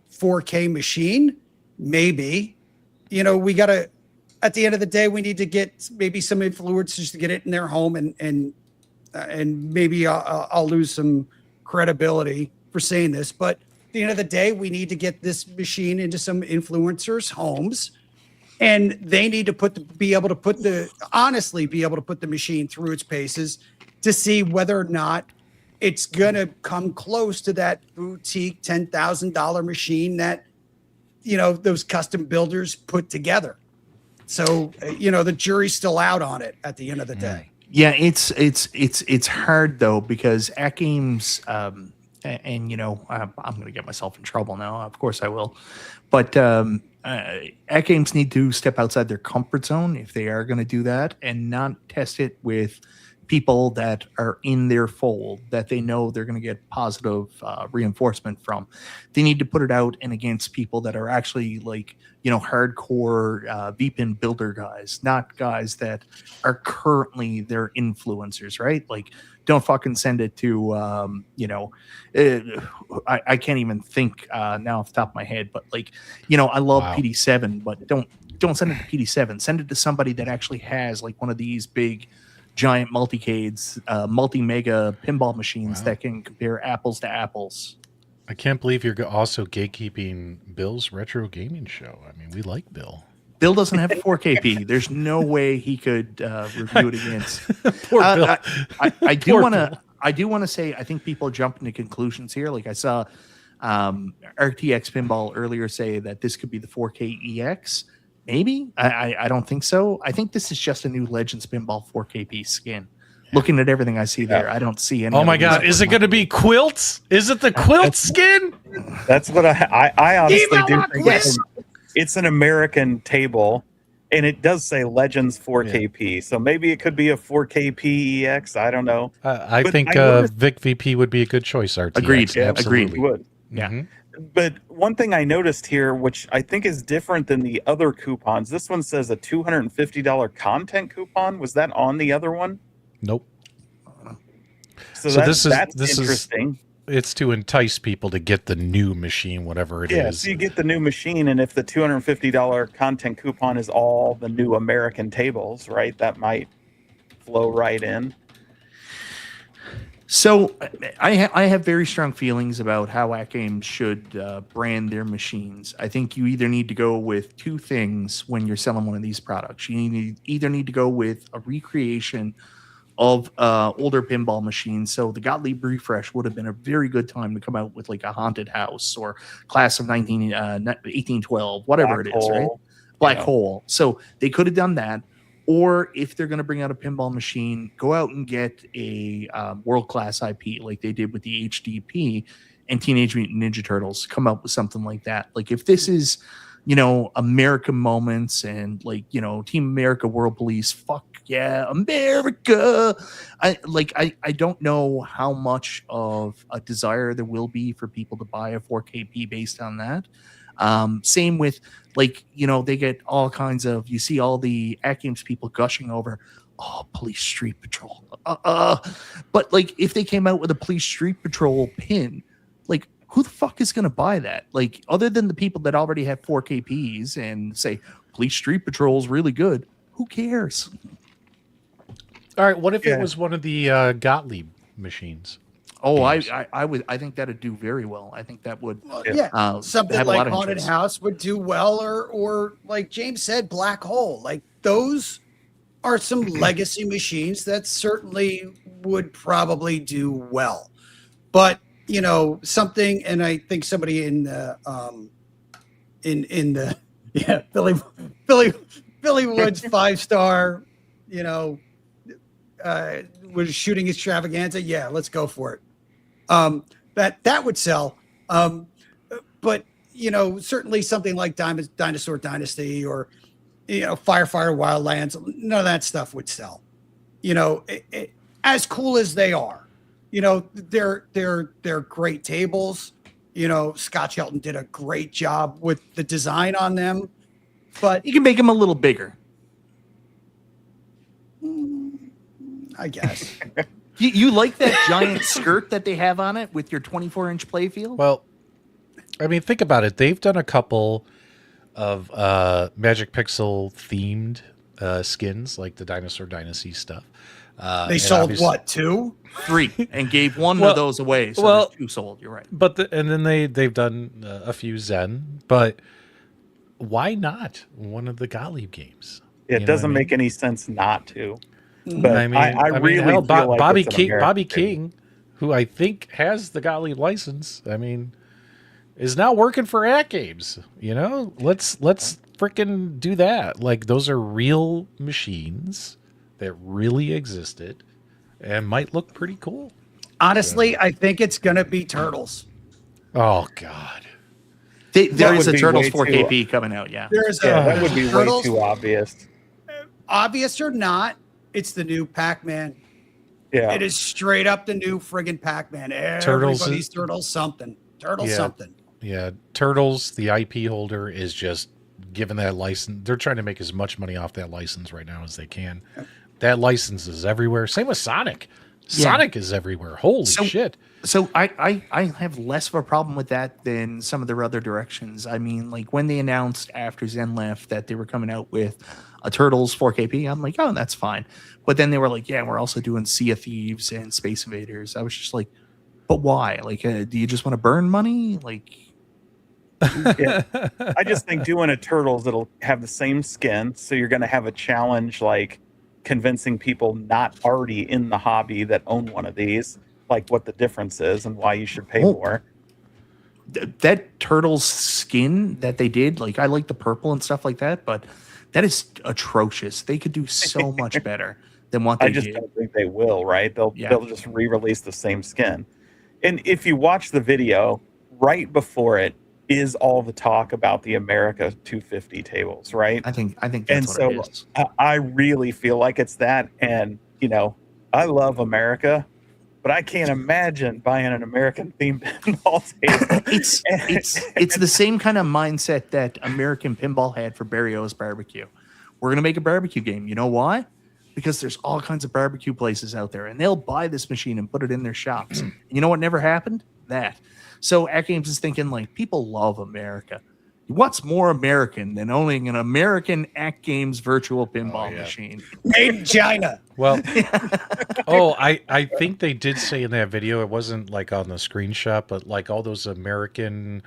Speaker 4: 4K machine? Maybe. We got to, at the end of the day, we need to get maybe some influencers to get it in their home and maybe I'll lose some credibility for saying this, but at the end of the day, we need to get this machine into some influencers' homes. And they need to be able to put the machine through its paces to see whether or not it's going to come close to that boutique $10,000 machine that, those custom builders put together. So, the jury's still out on it at the end of the day.
Speaker 2: Yeah, it's hard though, because AtGames, I'm going to get myself in trouble now. Of course I will. But AtGames need to step outside their comfort zone if they are going to do that and not test it with people that are in their fold that they know they're going to get positive reinforcement from. They need to put it out and against people that are actually hardcore VPN builder guys, not guys that are currently their influencers, right? Like, don't fucking send it to, I can't even think now off the top of my head, but I love PD7, but don't send it to PD7. Send it to somebody that actually has one of these big giant multicades, multi-mega pinball machines that can compare apples to apples.
Speaker 3: I can't believe you're also gatekeeping Bill's retro gaming show. I mean, we like Bill.
Speaker 2: Bill doesn't have 4KP. There's no way he could review it against.
Speaker 3: Poor Bill.
Speaker 2: I do want to say I think people are jumping to conclusions here. Like I saw RTX Pinball earlier say that this could be the 4K EX. Maybe. I don't think so. I think this is just a new Legends Pinball 4KP skin. Looking at everything I see there, I don't see any.
Speaker 3: Oh my God! Is it going to be quilts? Is it the quilt skin?
Speaker 5: That's what I honestly do think. Yes. It's an American table, and it does say Legends 4KP. Yeah. So maybe it could be a 4KP EX. I don't know.
Speaker 3: I think Vic VP would be a good choice. RTX.
Speaker 2: Agreed.
Speaker 3: Absolutely.
Speaker 2: Agreed. Yeah.
Speaker 3: Mhm.
Speaker 5: But one thing I noticed here, which I think is different than the other coupons, this one says a $250 content coupon. Was that on the other one?
Speaker 3: Nope.
Speaker 5: So,
Speaker 3: So
Speaker 5: that's
Speaker 3: this is
Speaker 5: interesting.
Speaker 3: it's to entice people to get the new machine, whatever it
Speaker 5: Yeah,
Speaker 3: is.
Speaker 5: so you get the new machine, and if the $250 content coupon is all the new American tables, right, that might flow right in.
Speaker 2: So I have very strong feelings about how AtGames should brand their machines. I think you either need to go with two things when you're selling one of these products. Either need to go with a recreation of older pinball machines. So the Gottlieb refresh would have been a very good time to come out with like a haunted house or class of 1812, whatever
Speaker 5: Black
Speaker 2: it is, right?
Speaker 5: hole,
Speaker 2: Black
Speaker 5: yeah.
Speaker 2: hole. So they could have done that. Or if they're going to bring out a pinball machine, go out and get a world-class IP like they did with the HDP and Teenage Mutant Ninja Turtles. Come up with something like that. Like if this is, America moments and like, Team America World Police, fuck yeah, America. I don't know how much of a desire there will be for people to buy a 4KP based on that. Same with they get all kinds of, you see all the AtGames people gushing over, oh, Police Street Patrol. But like if they came out with a Police Street Patrol pin, like who the fuck is going to buy that? Like other than the people that already have 4KPs and say Police Street Patrol is really good, who cares?
Speaker 3: All right, what if
Speaker 5: Yeah.
Speaker 3: it was one of the Gottlieb machines?
Speaker 2: Oh,
Speaker 3: Games.
Speaker 2: I think that'd do very well. I think that would
Speaker 4: Something
Speaker 2: have a lot
Speaker 4: like
Speaker 2: of
Speaker 4: Haunted
Speaker 2: interest.
Speaker 4: House would do well, or like James said, Black Hole. Like those are some legacy machines that certainly would probably do well. But something, and I think somebody in the Billy Woods 5-star, was shooting extravaganza. Yeah, let's go for it. That would sell. But certainly something like Dinosaur Dynasty or Firefighter Wildlands, none of that stuff would sell. As cool as they are, they're great tables. Scott Shelton did a great job with the design on them, but
Speaker 2: You can make them a little bigger.
Speaker 4: I guess.
Speaker 2: You like that giant skirt that they have on it with your 24-inch playfield?
Speaker 3: Well, I mean, think about it. They've done a couple of Magic Pixel themed skins, like the Dinosaur Dynasty stuff.
Speaker 4: They
Speaker 3: and
Speaker 4: sold
Speaker 3: obviously-
Speaker 4: what, 2?
Speaker 2: 3 and gave one
Speaker 3: Well-
Speaker 2: of those away. So
Speaker 3: well-
Speaker 2: there's 2 sold. You're right.
Speaker 3: But and then they've done a few Zen, but why not one of the Gottlieb games?
Speaker 5: It
Speaker 3: You know
Speaker 5: doesn't
Speaker 3: what I
Speaker 5: make any sense not to. But
Speaker 3: I mean,
Speaker 5: I really
Speaker 3: hell,
Speaker 5: feel like
Speaker 3: Bobby
Speaker 5: it's an
Speaker 3: King,
Speaker 5: American
Speaker 3: Bobby
Speaker 5: thing.
Speaker 3: King, who I think has the Gottlieb license. I mean, is now working for AtGames. Let's freaking do that. Like those are real machines that really existed and might look pretty cool.
Speaker 4: Honestly, I think it's going to be Turtles.
Speaker 3: Oh God.
Speaker 2: There
Speaker 5: would
Speaker 2: is a
Speaker 5: be
Speaker 2: Turtles
Speaker 5: way too-
Speaker 2: 4KP coming out. Yeah.
Speaker 4: There's
Speaker 5: Yeah,
Speaker 4: a
Speaker 5: that would be way
Speaker 4: Turtles,
Speaker 5: too obvious.
Speaker 4: obvious or not, it's the new Pac-Man.
Speaker 5: Yeah.
Speaker 4: It is straight up the new friggin' Pac-Man.
Speaker 3: Turtles
Speaker 4: Everybody's
Speaker 3: is-
Speaker 4: Turtles something. Turtles
Speaker 3: Yeah.
Speaker 4: something.
Speaker 3: Yeah, Turtles, the IP holder, is just given that license. They're trying to make as much money off that license right now as they can. That license is everywhere. Same with Sonic.
Speaker 2: Yeah.
Speaker 3: Sonic is everywhere. Holy shit.
Speaker 2: So I have less of a problem with that than some of their other directions. I mean, like when they announced after Zen left that they were coming out with a Turtles 4KP, I'm like, oh, that's fine. But then they were like, yeah, we're also doing Sea of Thieves and Space Invaders. I was just like, but why? Like, do you just want to burn money? Like,
Speaker 5: Yeah. I just think doing a Turtles, it'll have the same skin. So you're going to have a challenge like convincing people not already in the hobby that own one of these, like what the difference is and why you should pay
Speaker 2: Oh.
Speaker 5: more.
Speaker 2: That Turtles skin that they did, like I like the purple and stuff like that, but that is atrocious. They could do so much better than what they
Speaker 5: I just
Speaker 2: did.
Speaker 5: don't think they will, right? They'll
Speaker 2: Yeah.
Speaker 5: they'll just re-release the same skin. And if you watch the video, right before it is all the talk about the America 250 tables, right?
Speaker 2: I think
Speaker 5: And
Speaker 2: that's what
Speaker 5: so
Speaker 2: it is.
Speaker 5: I really feel like it's that. And, I love America, but I can't imagine buying an American themed pinball table.
Speaker 2: It's the same kind of mindset that American Pinball had for Barrio's Barbecue. We're gonna make a barbecue game. You know why? Because there's all kinds of barbecue places out there, and they'll buy this machine and put it in their shops. And you know what never happened? That. So AtGames is thinking, like, people love America. What's more American than owning an American AtGames virtual pinball machine?
Speaker 4: Made in China.
Speaker 3: Well, I think they did say in that video, it wasn't like on the screenshot, but like all those American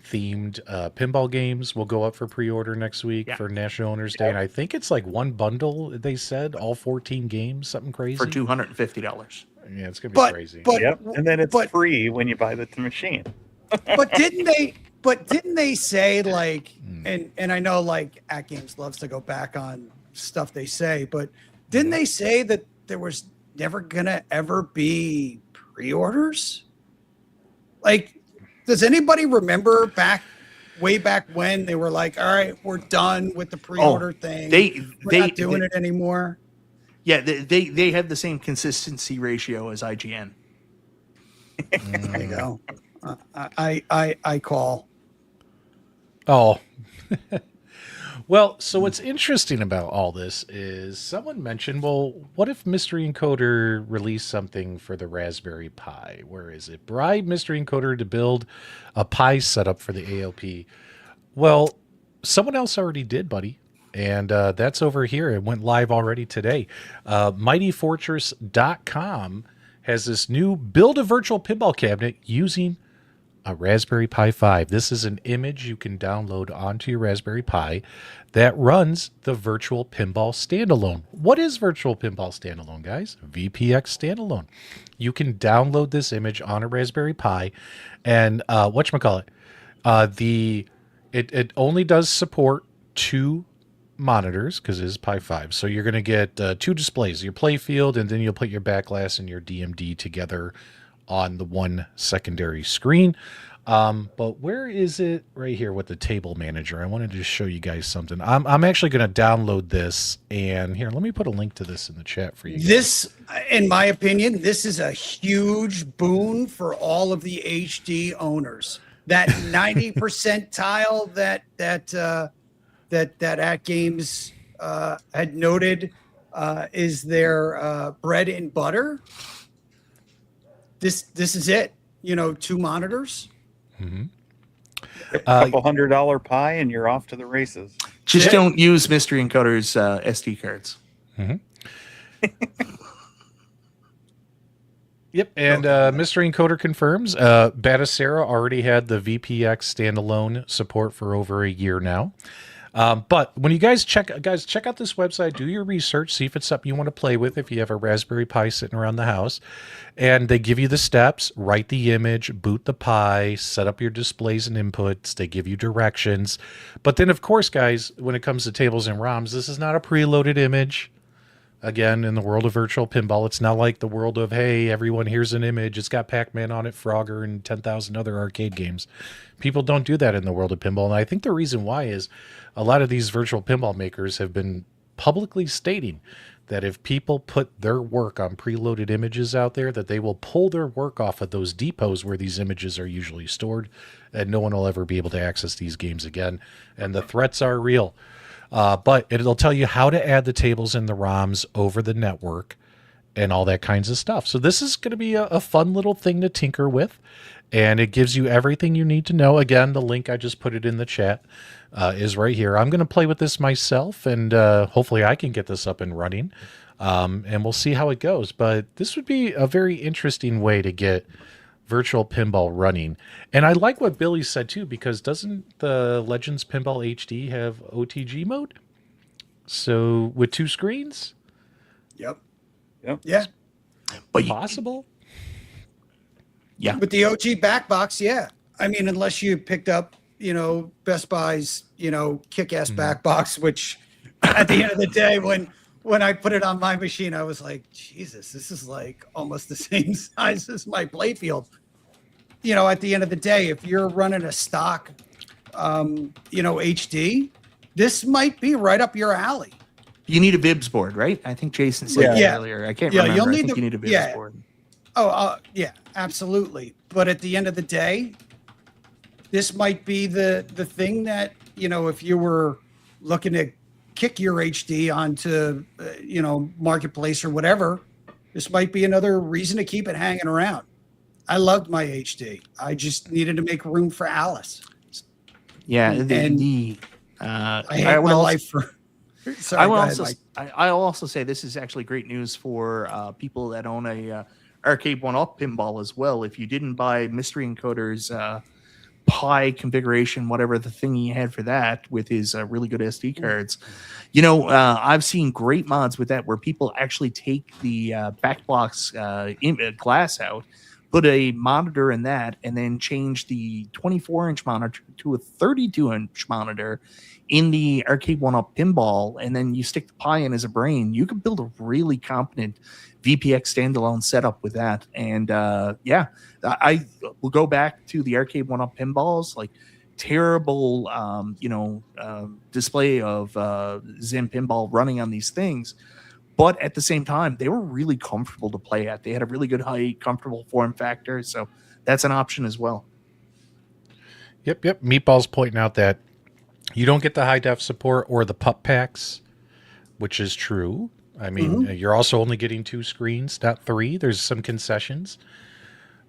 Speaker 3: themed pinball games will go up for pre-order next week for National Owners Day. And I think it's like one bundle, they said, all 14 games, something crazy.
Speaker 2: For $250.
Speaker 3: Yeah, it's going to be crazy.
Speaker 5: And then it's free when you buy the machine.
Speaker 4: But didn't they say, like, and I know, like, AtGames loves to go back on stuff they say, but didn't they say that there was never gonna ever be pre-orders? Like, does anybody remember way back when they were like, all right, we're done with the pre-order thing. We're not doing it anymore.
Speaker 2: Yeah, they have the same consistency ratio as IGN.
Speaker 4: There you go. I call.
Speaker 3: Oh, well, so what's interesting about all this is someone mentioned, well, what if Mystery Encoder released something for the Raspberry Pi? Where is it? Bribe Mystery Encoder to build a Pi setup for the ALP. Well, someone else already did, buddy. And that's over here. It went live already today. MightyFortress.com has this new build a virtual pinball cabinet using a Raspberry Pi 5. This is an image you can download onto your Raspberry Pi that runs the Virtual Pinball Standalone. What is Virtual Pinball Standalone, guys? VPX Standalone. You can download this image on a Raspberry Pi, and whatchamacallit, it only does support 2 monitors because it is Pi 5. So you're going to get 2 displays, your play field, and then you'll put your backglass and your DMD together on the one secondary screen. But where is it? Right here with the table manager. I wanted to show you guys something. I'm actually going to download this, and here, let me put a link to this in the chat for you guys.
Speaker 4: This, in my opinion, this is a huge boon for all of the HD owners. That 90 percentile that AtGames had noted is their bread and butter. This is it. 2 monitors.
Speaker 3: Mm-hmm.
Speaker 5: A couple $100 Pi, and you're off to the races.
Speaker 2: Just don't use Mystery Encoder's SD cards.
Speaker 3: Mm-hmm. Yep, and Mystery Encoder confirms Batacera already had the VPX standalone support for over a year now. But when you guys check out this website, do your research, see if it's something you want to play with if you have a Raspberry Pi sitting around the house. And they give you the steps, write the image, boot the Pi, set up your displays and inputs. They give you directions. But then, of course, guys, when it comes to tables and ROMs, this is not a preloaded image. Again, in the world of virtual pinball, it's not like the world of, hey, everyone, here's an image. It's got Pac-Man on it, Frogger, and 10,000 other arcade games. People don't do that in the world of pinball. And I think the reason why is a lot of these virtual pinball makers have been publicly stating that if people put their work on preloaded images out there, that they will pull their work off of those depots where these images are usually stored, and no one will ever be able to access these games again. And the threats are real. But it'll tell you how to add the tables and the ROMs over the network and all that kinds of stuff. So this is going to be a fun little thing to tinker with, and it gives you everything you need to know. Again, the link, I just put it in the chat, is right here. I'm going to play with this myself, and hopefully I can get this up and running, and we'll see how it goes. But this would be a very interesting way to get virtual pinball running. And I like what Billy said too, because doesn't the Legends Pinball HD have OTG mode? So with 2 screens?
Speaker 4: Yep.
Speaker 5: Yeah.
Speaker 2: But
Speaker 3: Possible?
Speaker 2: Yeah.
Speaker 4: With the OG back box, yeah. I mean, unless you picked up, Best Buy's, kick-ass back box, which at the end of the day, when I put it on my machine, I was like, Jesus, this is like almost the same size as my playfield. At the end of the day, if you're running a stock, HD, this might be right up your alley.
Speaker 2: You need a Bibs board, right? I think Jason said that earlier. I can't remember.
Speaker 4: You'll
Speaker 2: I
Speaker 4: need
Speaker 2: think you need a Bibs board.
Speaker 4: Yeah, absolutely. But at the end of the day, this might be the thing that, if you were looking to kick your HD onto, Marketplace or whatever, this might be another reason to keep it hanging around. I loved my HD. I just needed to make room for Alice.
Speaker 2: Yeah,
Speaker 4: I hate my life for. Sorry,
Speaker 2: I'll also say this is actually great news for people that own a Arcade 1-Up pinball as well. If you didn't buy Mystery Encoder's Pi configuration, whatever the thing he had for that with his really good SD cards, I've seen great mods with that where people actually take the backbox glass out, put a monitor in that, and then change the 24-inch monitor to a 32-inch monitor in the Arcade 1-Up pinball, and then you stick the Pi in as a brain. You can build a really competent VPX standalone setup with that. And I will go back to the Arcade 1-Up pinballs, like terrible display of Zen pinball running on these things, but at the same time they were really comfortable to play at. They had a really good height, comfortable form factor, so that's an option as well.
Speaker 3: Yep. Meatball's pointing out that you don't get the high def support or the pup packs, which is true. I mean, you're also only getting 2 screens, not 3. There's some concessions.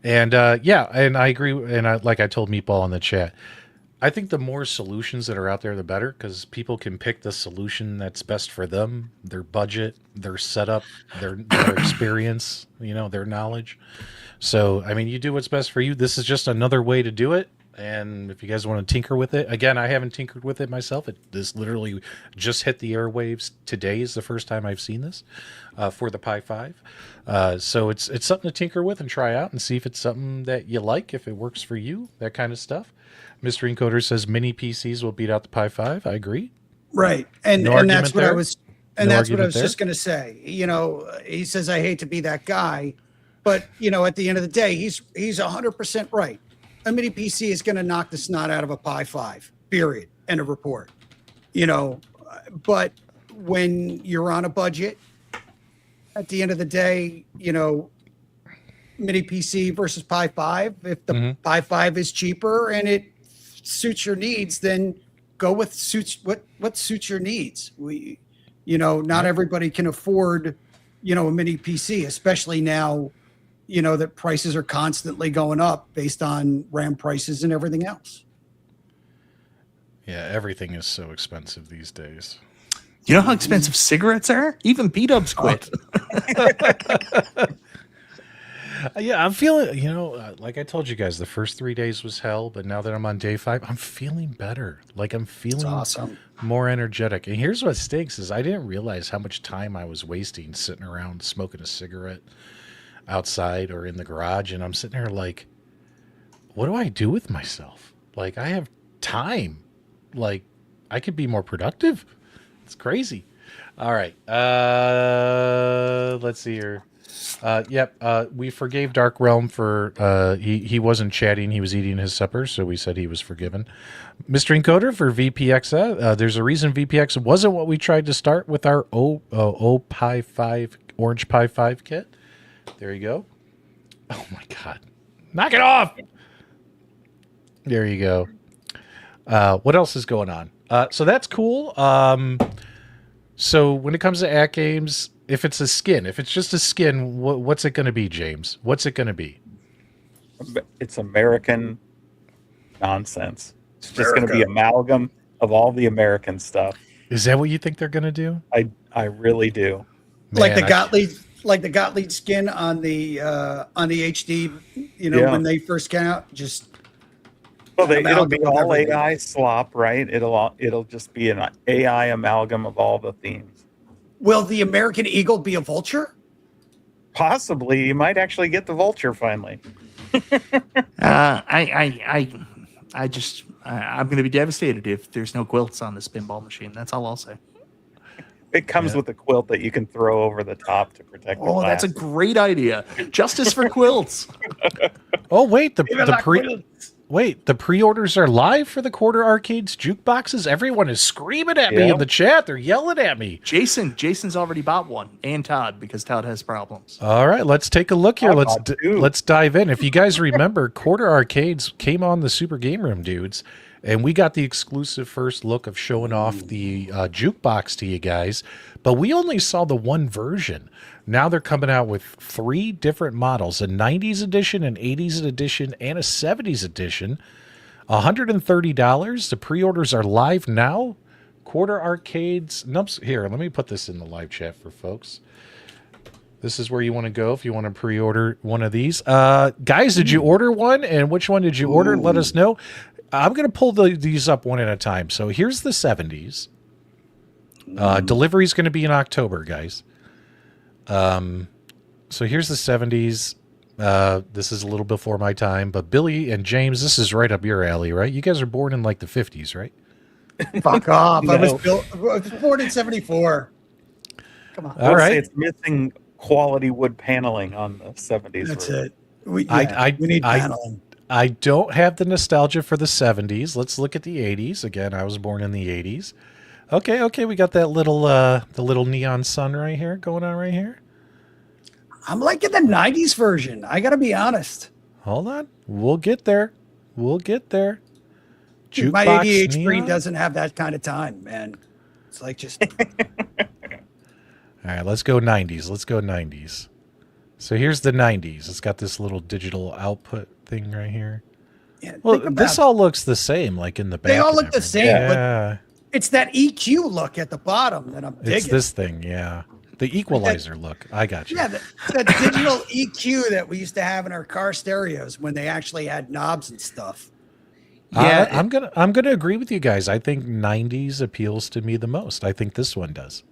Speaker 3: And and I agree. And like I told Meatball in the chat, I think the more solutions that are out there, the better, because people can pick the solution that's best for them, their budget, their setup, their experience, their knowledge. So, I mean, you do what's best for you. This is just another way to do it. And if you guys want to tinker with it, again, I haven't tinkered with it myself. This literally just hit the airwaves today. Is the first time I've seen this for the Pi 5. So it's something to tinker with and try out and see if it's something that you like, if it works for you, that kind of stuff. Mr. Encoder says mini PCs will beat out the Pi 5. I agree.
Speaker 4: Right, and that's what I was, that's what I was just going to say. He says I hate to be that guy, but at the end of the day, he's 100% right. A mini PC is going to knock the snot out of a Pi 5, period. End of report. But when you're on a budget, at the end of the day, mini PC versus Pi 5, if the Pi 5 is cheaper and it suits your needs, then go with what suits your needs. Not everybody can afford, a mini PC, especially now, that prices are constantly going up based on RAM prices and everything else.
Speaker 3: Yeah, everything is so expensive these days.
Speaker 2: You know how expensive cigarettes are? Even P-dubs quit.
Speaker 3: Yeah, I'm feeling, like I told you guys, the first 3 days was hell, but now that I'm on day 5, I'm feeling better. Like I'm feeling
Speaker 4: awesome.
Speaker 3: More energetic. And here's what stinks is I didn't realize how much time I was wasting sitting around smoking a cigarette outside or in the garage. And I'm sitting there like, what do I do with myself? Like I have time. Like I could be more productive. It's crazy. All right. Let's see here. We forgave Dark Realm for he wasn't chatting, he was eating his supper, so we said he was forgiven. Mr. Encoder for VPX. There's a reason VPX wasn't what we tried to start with our Pi 5 Orange Pi 5 kit. There you go. Oh my god. Knock it off. There you go. What else is going on? So that's cool. So when it comes to AtGames, if it's a skin, if it's just a skin, what's it going to be, James? What's it going to be?
Speaker 5: It's American nonsense. It's just going to be amalgam of all the American stuff.
Speaker 3: Is that what you think they're going to do?
Speaker 5: I really do.
Speaker 3: Man,
Speaker 4: like the Gottlieb skin on the HD, when they first came out, just.
Speaker 5: Well, it'll be all AI slop, right? It'll just be an AI amalgam of all the themes.
Speaker 4: Will the American Eagle be a vulture?
Speaker 5: Possibly. You might actually get the vulture finally.
Speaker 2: I'm going to be devastated if there's no quilts on this pinball machine. That's all I'll say.
Speaker 5: It comes with a quilt that you can throw over the top to protect the glass.
Speaker 2: That's a great idea. Justice for quilts.
Speaker 3: Oh, wait. Wait, the pre-orders are live for the Quarter Arcades jukeboxes? Everyone is screaming at me in the chat. They're yelling at me.
Speaker 2: Jason's already bought one, and Todd, because Todd has problems.
Speaker 3: All right, let's take a look here. Let's dive in. If you guys remember, Quarter Arcades came on the Super Game Room, dudes, and we got the exclusive first look of showing off the jukebox to you guys, but we only saw the one version. Now they're coming out with 3 different models, a 90s edition, an 80s edition, and a 70s edition. $130. The pre-orders are live now. Quarter Arcades. Nope. Here, let me put this in the live chat for folks. This is where you want to go if you want to pre-order one of these. Guys, did you order one? And which one did you order? Let us know. I'm going to pull these up one at a time. So here's the 70s. Delivery is going to be in October, guys. So here's the 70s. This is a little before my time, but Billy and James, this is right up your alley, right? You guys are born in like the 50s, right?
Speaker 4: Fuck off. No. I was born in 74. Come on.
Speaker 3: All right.
Speaker 5: It's missing quality wood paneling on the 70s.
Speaker 4: That's it. We need paneling.
Speaker 3: I don't have the nostalgia for the 70s. Let's look at the 80s. Again, I was born in the 80s. Okay, we got that little the little neon sun right here going on right here.
Speaker 4: I'm liking the 90s version. I got to be honest.
Speaker 3: Hold on. We'll get there.
Speaker 4: Dude, my 88 screen doesn't have that kind of time, man. It's like just
Speaker 3: All right, let's go 90s. So here's the 90s. It's got this little digital output thing right here.
Speaker 4: Yeah,
Speaker 3: well, this all looks the same, like in the back.
Speaker 4: They all look the same,
Speaker 3: yeah.
Speaker 4: But it's that EQ look at the bottom that I'm digging.
Speaker 3: It's this thing, yeah. The equalizer look. I got you.
Speaker 4: Yeah, that digital EQ that we used to have in our car stereos when they actually had knobs and stuff.
Speaker 3: Yeah, I'm gonna agree with you guys. I think 90s appeals to me the most. I think this one does.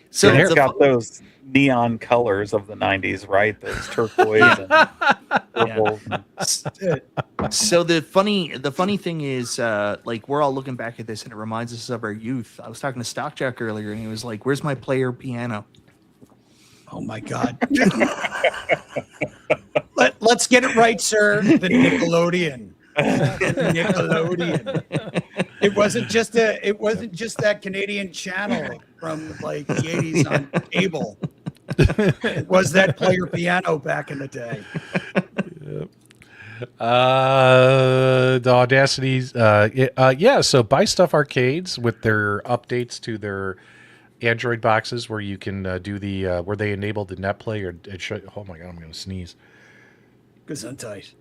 Speaker 5: So it's got those neon colors of the 90s, right? Those turquoise and purple.
Speaker 2: So the funny thing is, like, we're all looking back at this and it reminds us of our youth. I was talking to Stockjack earlier and he was like, "Where's my player piano?"
Speaker 4: Oh my God. Let's get it right, sir. The Nickelodeon. Nickelodeon. It wasn't just that Canadian channel from like the 80s on cable. It was that player piano back in the day.
Speaker 3: The Audacities, so Buy Stuff Arcades with their updates to their Android boxes where you can do the where they enable the net play or it show. Oh my God, I'm gonna sneeze.
Speaker 4: Gesundheit.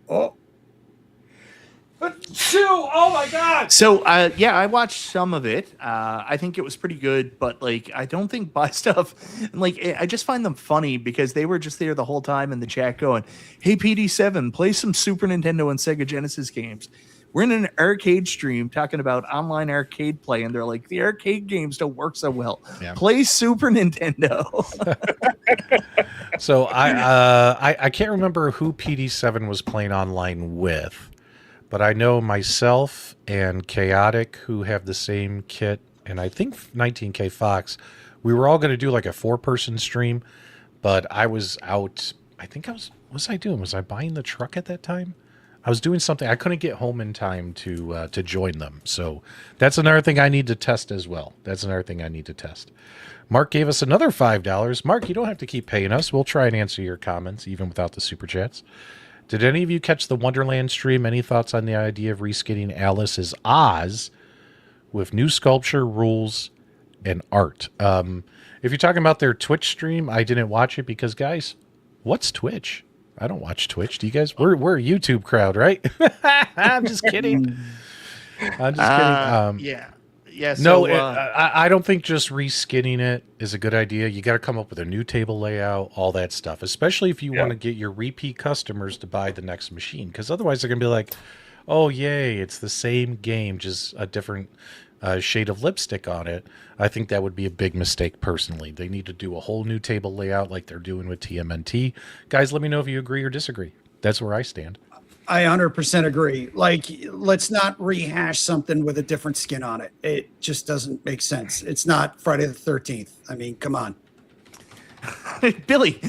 Speaker 4: Oh.
Speaker 3: Oh my God.
Speaker 2: So I watched some of it. I think it was pretty good, but like I don't think Buy Stuff, like I just find them funny because they were just there the whole time in the chat going, "Hey PD7, play some Super Nintendo and Sega Genesis games." We're in an arcade stream talking about online arcade play, and they're like, "The arcade games don't work so well. Yeah. Play Super Nintendo."
Speaker 3: So I can't remember who PD7 was playing online with. But I know myself and Chaotic, who have the same kit, and I think 19K Fox, we were all going to do like a 4-person stream, but I was out. What was I doing? Was I buying the truck at that time? I was doing something. I couldn't get home in time to join them. So that's another thing I need to test as well. Mark gave us another $5. Mark, you don't have to keep paying us. We'll try and answer your comments even without the super chats. Did any of you catch the Wonderland stream? Any thoughts on the idea of reskinning Alice as Oz with new sculpture, rules, and art? If you're talking about their Twitch stream, I didn't watch it because, guys, what's Twitch? I don't watch Twitch. Do you guys? We're a YouTube crowd, right? I'm just kidding.
Speaker 2: Yeah. Yeah.
Speaker 3: So, no, I don't think just reskinning it is a good idea. You got to come up with a new table layout, all that stuff, especially if you want to get your repeat customers to buy the next machine. Because otherwise they're going to be like, oh, yay, it's the same game, just a different shade of lipstick on it. I think that would be a big mistake personally. They need to do a whole new table layout like they're doing with TMNT. Guys, let me know if you agree or disagree. That's where I stand.
Speaker 4: I 100% agree. Like, let's not rehash something with a different skin on it. It just doesn't make sense. It's not Friday the 13th. I mean, come on.
Speaker 2: Billy,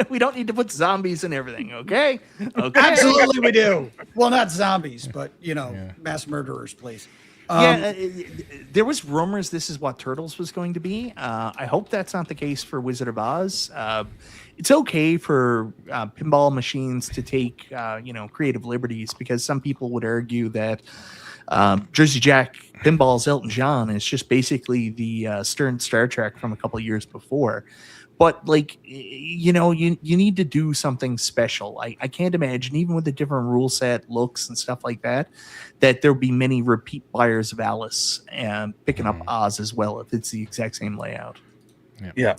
Speaker 2: we don't need to put zombies in everything, okay? Okay.
Speaker 4: Absolutely, we do. Well, not zombies, but
Speaker 3: Yeah.
Speaker 4: mass murderers, please.
Speaker 2: There was rumors this is what Turtles was going to be. I hope that's not the case for Wizard of Oz. It's okay for pinball machines to take creative liberties, because some people would argue that Jersey Jack Pinball's Elton John is just basically the Stern Star Trek from a couple of years before. But you need to do something special. I can't imagine, even with the different rule set, looks, and stuff like that there'll be many repeat buyers of Alice and picking up Oz as well if it's the exact same layout.
Speaker 5: Yeah.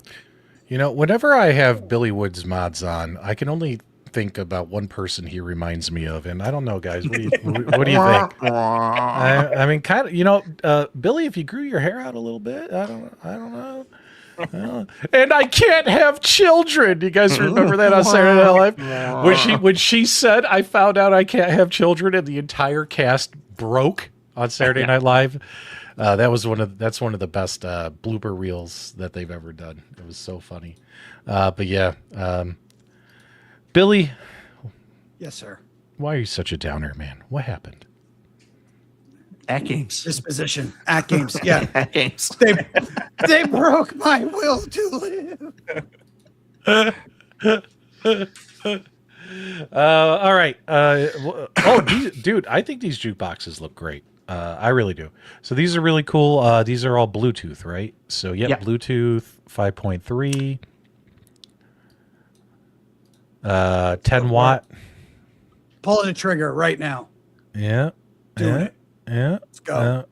Speaker 3: Whenever I have Billy Woods mods on, I can only think about one person he reminds me of, and I don't know, guys. What do you think? I mean, kind of, Billy, if you grew your hair out a little bit, I don't know. And I can't have children. Do you guys remember that on Saturday Night Live? When she said, "I found out I can't have children," and the entire cast broke on Saturday Night Live. That's one of the best blooper reels that they've ever done. It was so funny. But yeah, Billy.
Speaker 4: Yes, sir.
Speaker 3: Why are you such a downer, man? What happened?
Speaker 2: AtGames.
Speaker 4: Disposition. AtGames. Yeah.
Speaker 2: AtGames.
Speaker 4: They broke my will to live.
Speaker 3: All right. Dude, I think these jukeboxes look great. I really do. So these are really cool. These are all Bluetooth, right? So
Speaker 2: Yeah.
Speaker 3: Bluetooth 5.3, 10 watt.
Speaker 4: Pulling the trigger right now.
Speaker 3: Yeah.
Speaker 4: Doing it.
Speaker 3: Yeah.
Speaker 4: Let's go.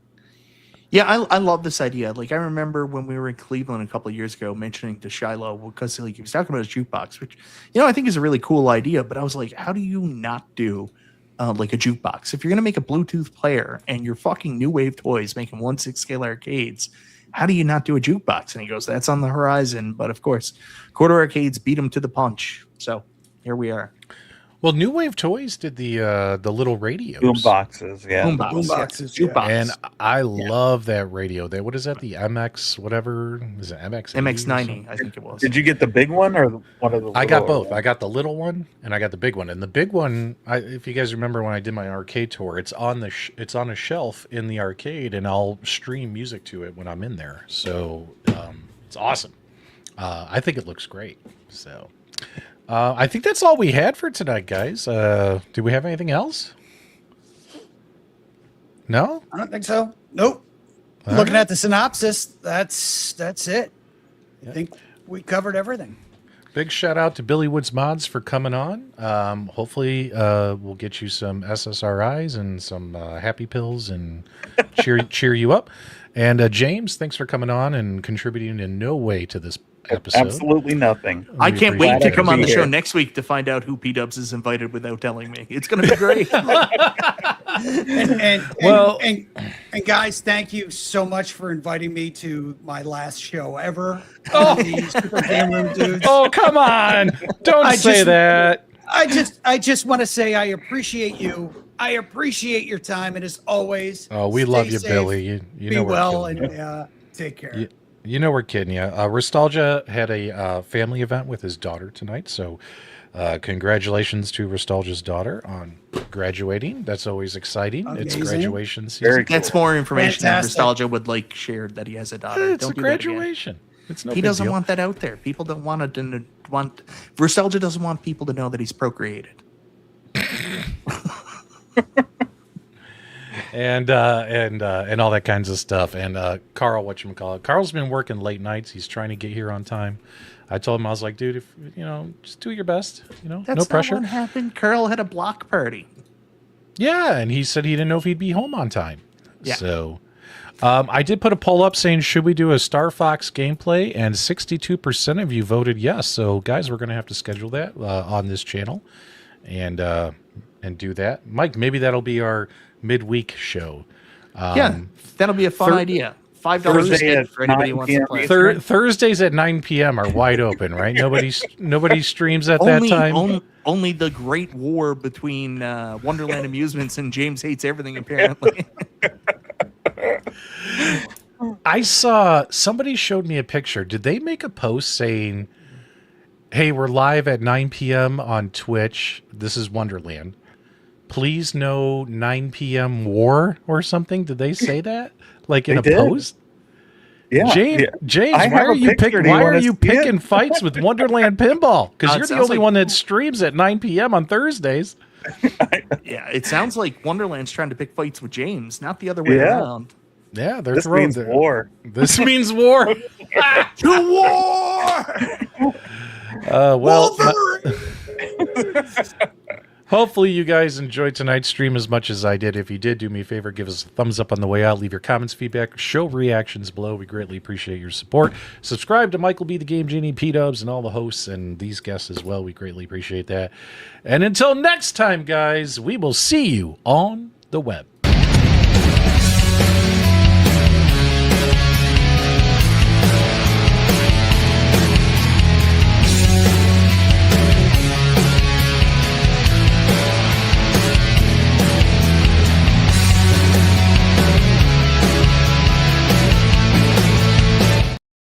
Speaker 2: Yeah, I love this idea. I remember when we were in Cleveland a couple of years ago mentioning to Shiloh, because he was talking about his jukebox, which, I think is a really cool idea. But I was like, how do you not do a jukebox? If you're going to make a Bluetooth player and you're fucking New Wave Toys making 1/6 scale arcades, how do you not do a jukebox? And he goes, that's on the horizon. But of course, quarter arcades beat him to the punch. So here we are.
Speaker 3: Well, New Wave Toys did the little radios.
Speaker 5: Boom boxes. Yeah.
Speaker 2: Boombox,
Speaker 4: Boomboxes,
Speaker 2: yeah.
Speaker 4: yeah.
Speaker 2: Jukebox.
Speaker 3: And I love that radio. What is that? The MX whatever? Is it MX?
Speaker 2: MX90, I think it was.
Speaker 5: Did you get the big one or one of the?
Speaker 3: I got
Speaker 5: little-
Speaker 3: both. I got the little one and I got the big one. And the big one, if you guys remember when I did my arcade tour, it's on it's on a shelf in the arcade, and I'll stream music to it when I'm in there. So it's awesome. I think it looks great. So I think that's all we had for tonight, guys. Do we have anything else? No?
Speaker 4: I don't think so. Nope.
Speaker 3: All
Speaker 4: Looking
Speaker 3: right.
Speaker 4: at the synopsis, that's it. I think we covered everything.
Speaker 3: Big shout out to Billy Woods Mods for coming on. Hopefully, we'll get you some SSRIs and some happy pills and cheer you up. And James, thanks for coming on and contributing in no way to this episode.
Speaker 5: Absolutely nothing.
Speaker 2: I
Speaker 3: We
Speaker 2: can't
Speaker 3: appreciate
Speaker 2: wait to
Speaker 5: it.
Speaker 2: come on the
Speaker 5: Be
Speaker 2: show
Speaker 5: here.
Speaker 2: next week to find out who P-Dubs is invited without telling me. It's going to be great.
Speaker 4: And guys, thank you so much for inviting me to my last show ever. The Super Game Room Dudes.
Speaker 3: Oh, come on. Don't
Speaker 4: I
Speaker 3: say
Speaker 4: just-
Speaker 3: that.
Speaker 4: I just want to say I appreciate you. I appreciate your time, and as always,
Speaker 3: Oh, we
Speaker 4: stay
Speaker 3: love you,
Speaker 4: safe,
Speaker 3: Billy. You
Speaker 4: be
Speaker 3: know we're
Speaker 4: well,
Speaker 3: kidding you.
Speaker 4: and take care.
Speaker 3: You know we're kidding you. Nostalgia had a family event with his daughter tonight, so congratulations to Nostalgia's daughter on graduating. That's always exciting. It's
Speaker 4: Amazing.
Speaker 3: graduation season.
Speaker 5: Very cool.
Speaker 2: That's more information that
Speaker 4: Fantastic.
Speaker 2: Nostalgia would like shared that he has a daughter.
Speaker 3: It's
Speaker 2: Don't
Speaker 3: a
Speaker 2: do that again.
Speaker 3: graduation. It's no
Speaker 2: He
Speaker 3: big
Speaker 2: doesn't
Speaker 3: deal.
Speaker 2: want that out there. People don't want Nostalgia doesn't want people to know that he's procreated.
Speaker 3: and all that kinds of stuff. And Carl, whatchamacallit, Carl's been working late nights. He's trying to get here on time. I told him, I was like, dude, if just do your best.
Speaker 2: That's
Speaker 3: no
Speaker 2: not
Speaker 3: pressure.
Speaker 2: what happened. Carl had a block party.
Speaker 3: Yeah, and he said he didn't know if he'd be home on time.
Speaker 2: Yeah.
Speaker 3: So I did put a poll up saying, should we do a Starfox gameplay? And 62% of you voted yes. So, guys, we're going to have to schedule that on this channel and do that. Mike, maybe that'll be our midweek show.
Speaker 2: Yeah, that'll be a fun idea. $5 a
Speaker 5: Thursday
Speaker 2: stick
Speaker 5: at
Speaker 2: for anybody who
Speaker 5: 9
Speaker 2: wants to
Speaker 5: p.m.
Speaker 2: play.
Speaker 3: Thursdays at 9 p.m. are wide open, right? Nobody streams at that time.
Speaker 2: Only the great war between Wonderland Amusements and James Hates Everything, apparently.
Speaker 3: I saw somebody showed me a picture. Did they make a post saying, "Hey, we're live at 9 p.m. on Twitch. This is Wonderland. Please no 9 p.m. war or something"? Did they say that? Like in
Speaker 5: They
Speaker 3: a
Speaker 5: did.
Speaker 3: post?
Speaker 5: Yeah.
Speaker 3: James,
Speaker 5: yeah.
Speaker 3: James,
Speaker 5: I
Speaker 3: why
Speaker 5: have
Speaker 3: are
Speaker 5: a
Speaker 3: you
Speaker 5: picture.
Speaker 3: picking?
Speaker 5: Do you
Speaker 3: Why are
Speaker 5: wanna
Speaker 3: you
Speaker 5: see it?
Speaker 3: picking fights with Wonderland Pinball? Because
Speaker 2: It
Speaker 3: you're the
Speaker 2: sounds
Speaker 3: only
Speaker 2: like-
Speaker 3: one that streams at 9 p.m. on Thursdays.
Speaker 2: Yeah, it sounds like Wonderland's trying to pick fights with James, not the other way
Speaker 5: Yeah.
Speaker 2: around.
Speaker 3: Yeah, they're
Speaker 5: This
Speaker 3: throwing
Speaker 5: means war.
Speaker 3: This means war.
Speaker 2: To war!
Speaker 3: Well,
Speaker 4: Wolverine!
Speaker 3: hopefully you guys enjoyed tonight's stream as much as I did. If you did, do me a favor, give us a thumbs up on the way out. Leave your comments, feedback, show reactions below. We greatly appreciate your support. Subscribe to Michael B. the Game Genie, P-Dubs, and all the hosts and these guests as well. We greatly appreciate that. And until next time, guys, we will see you on the web.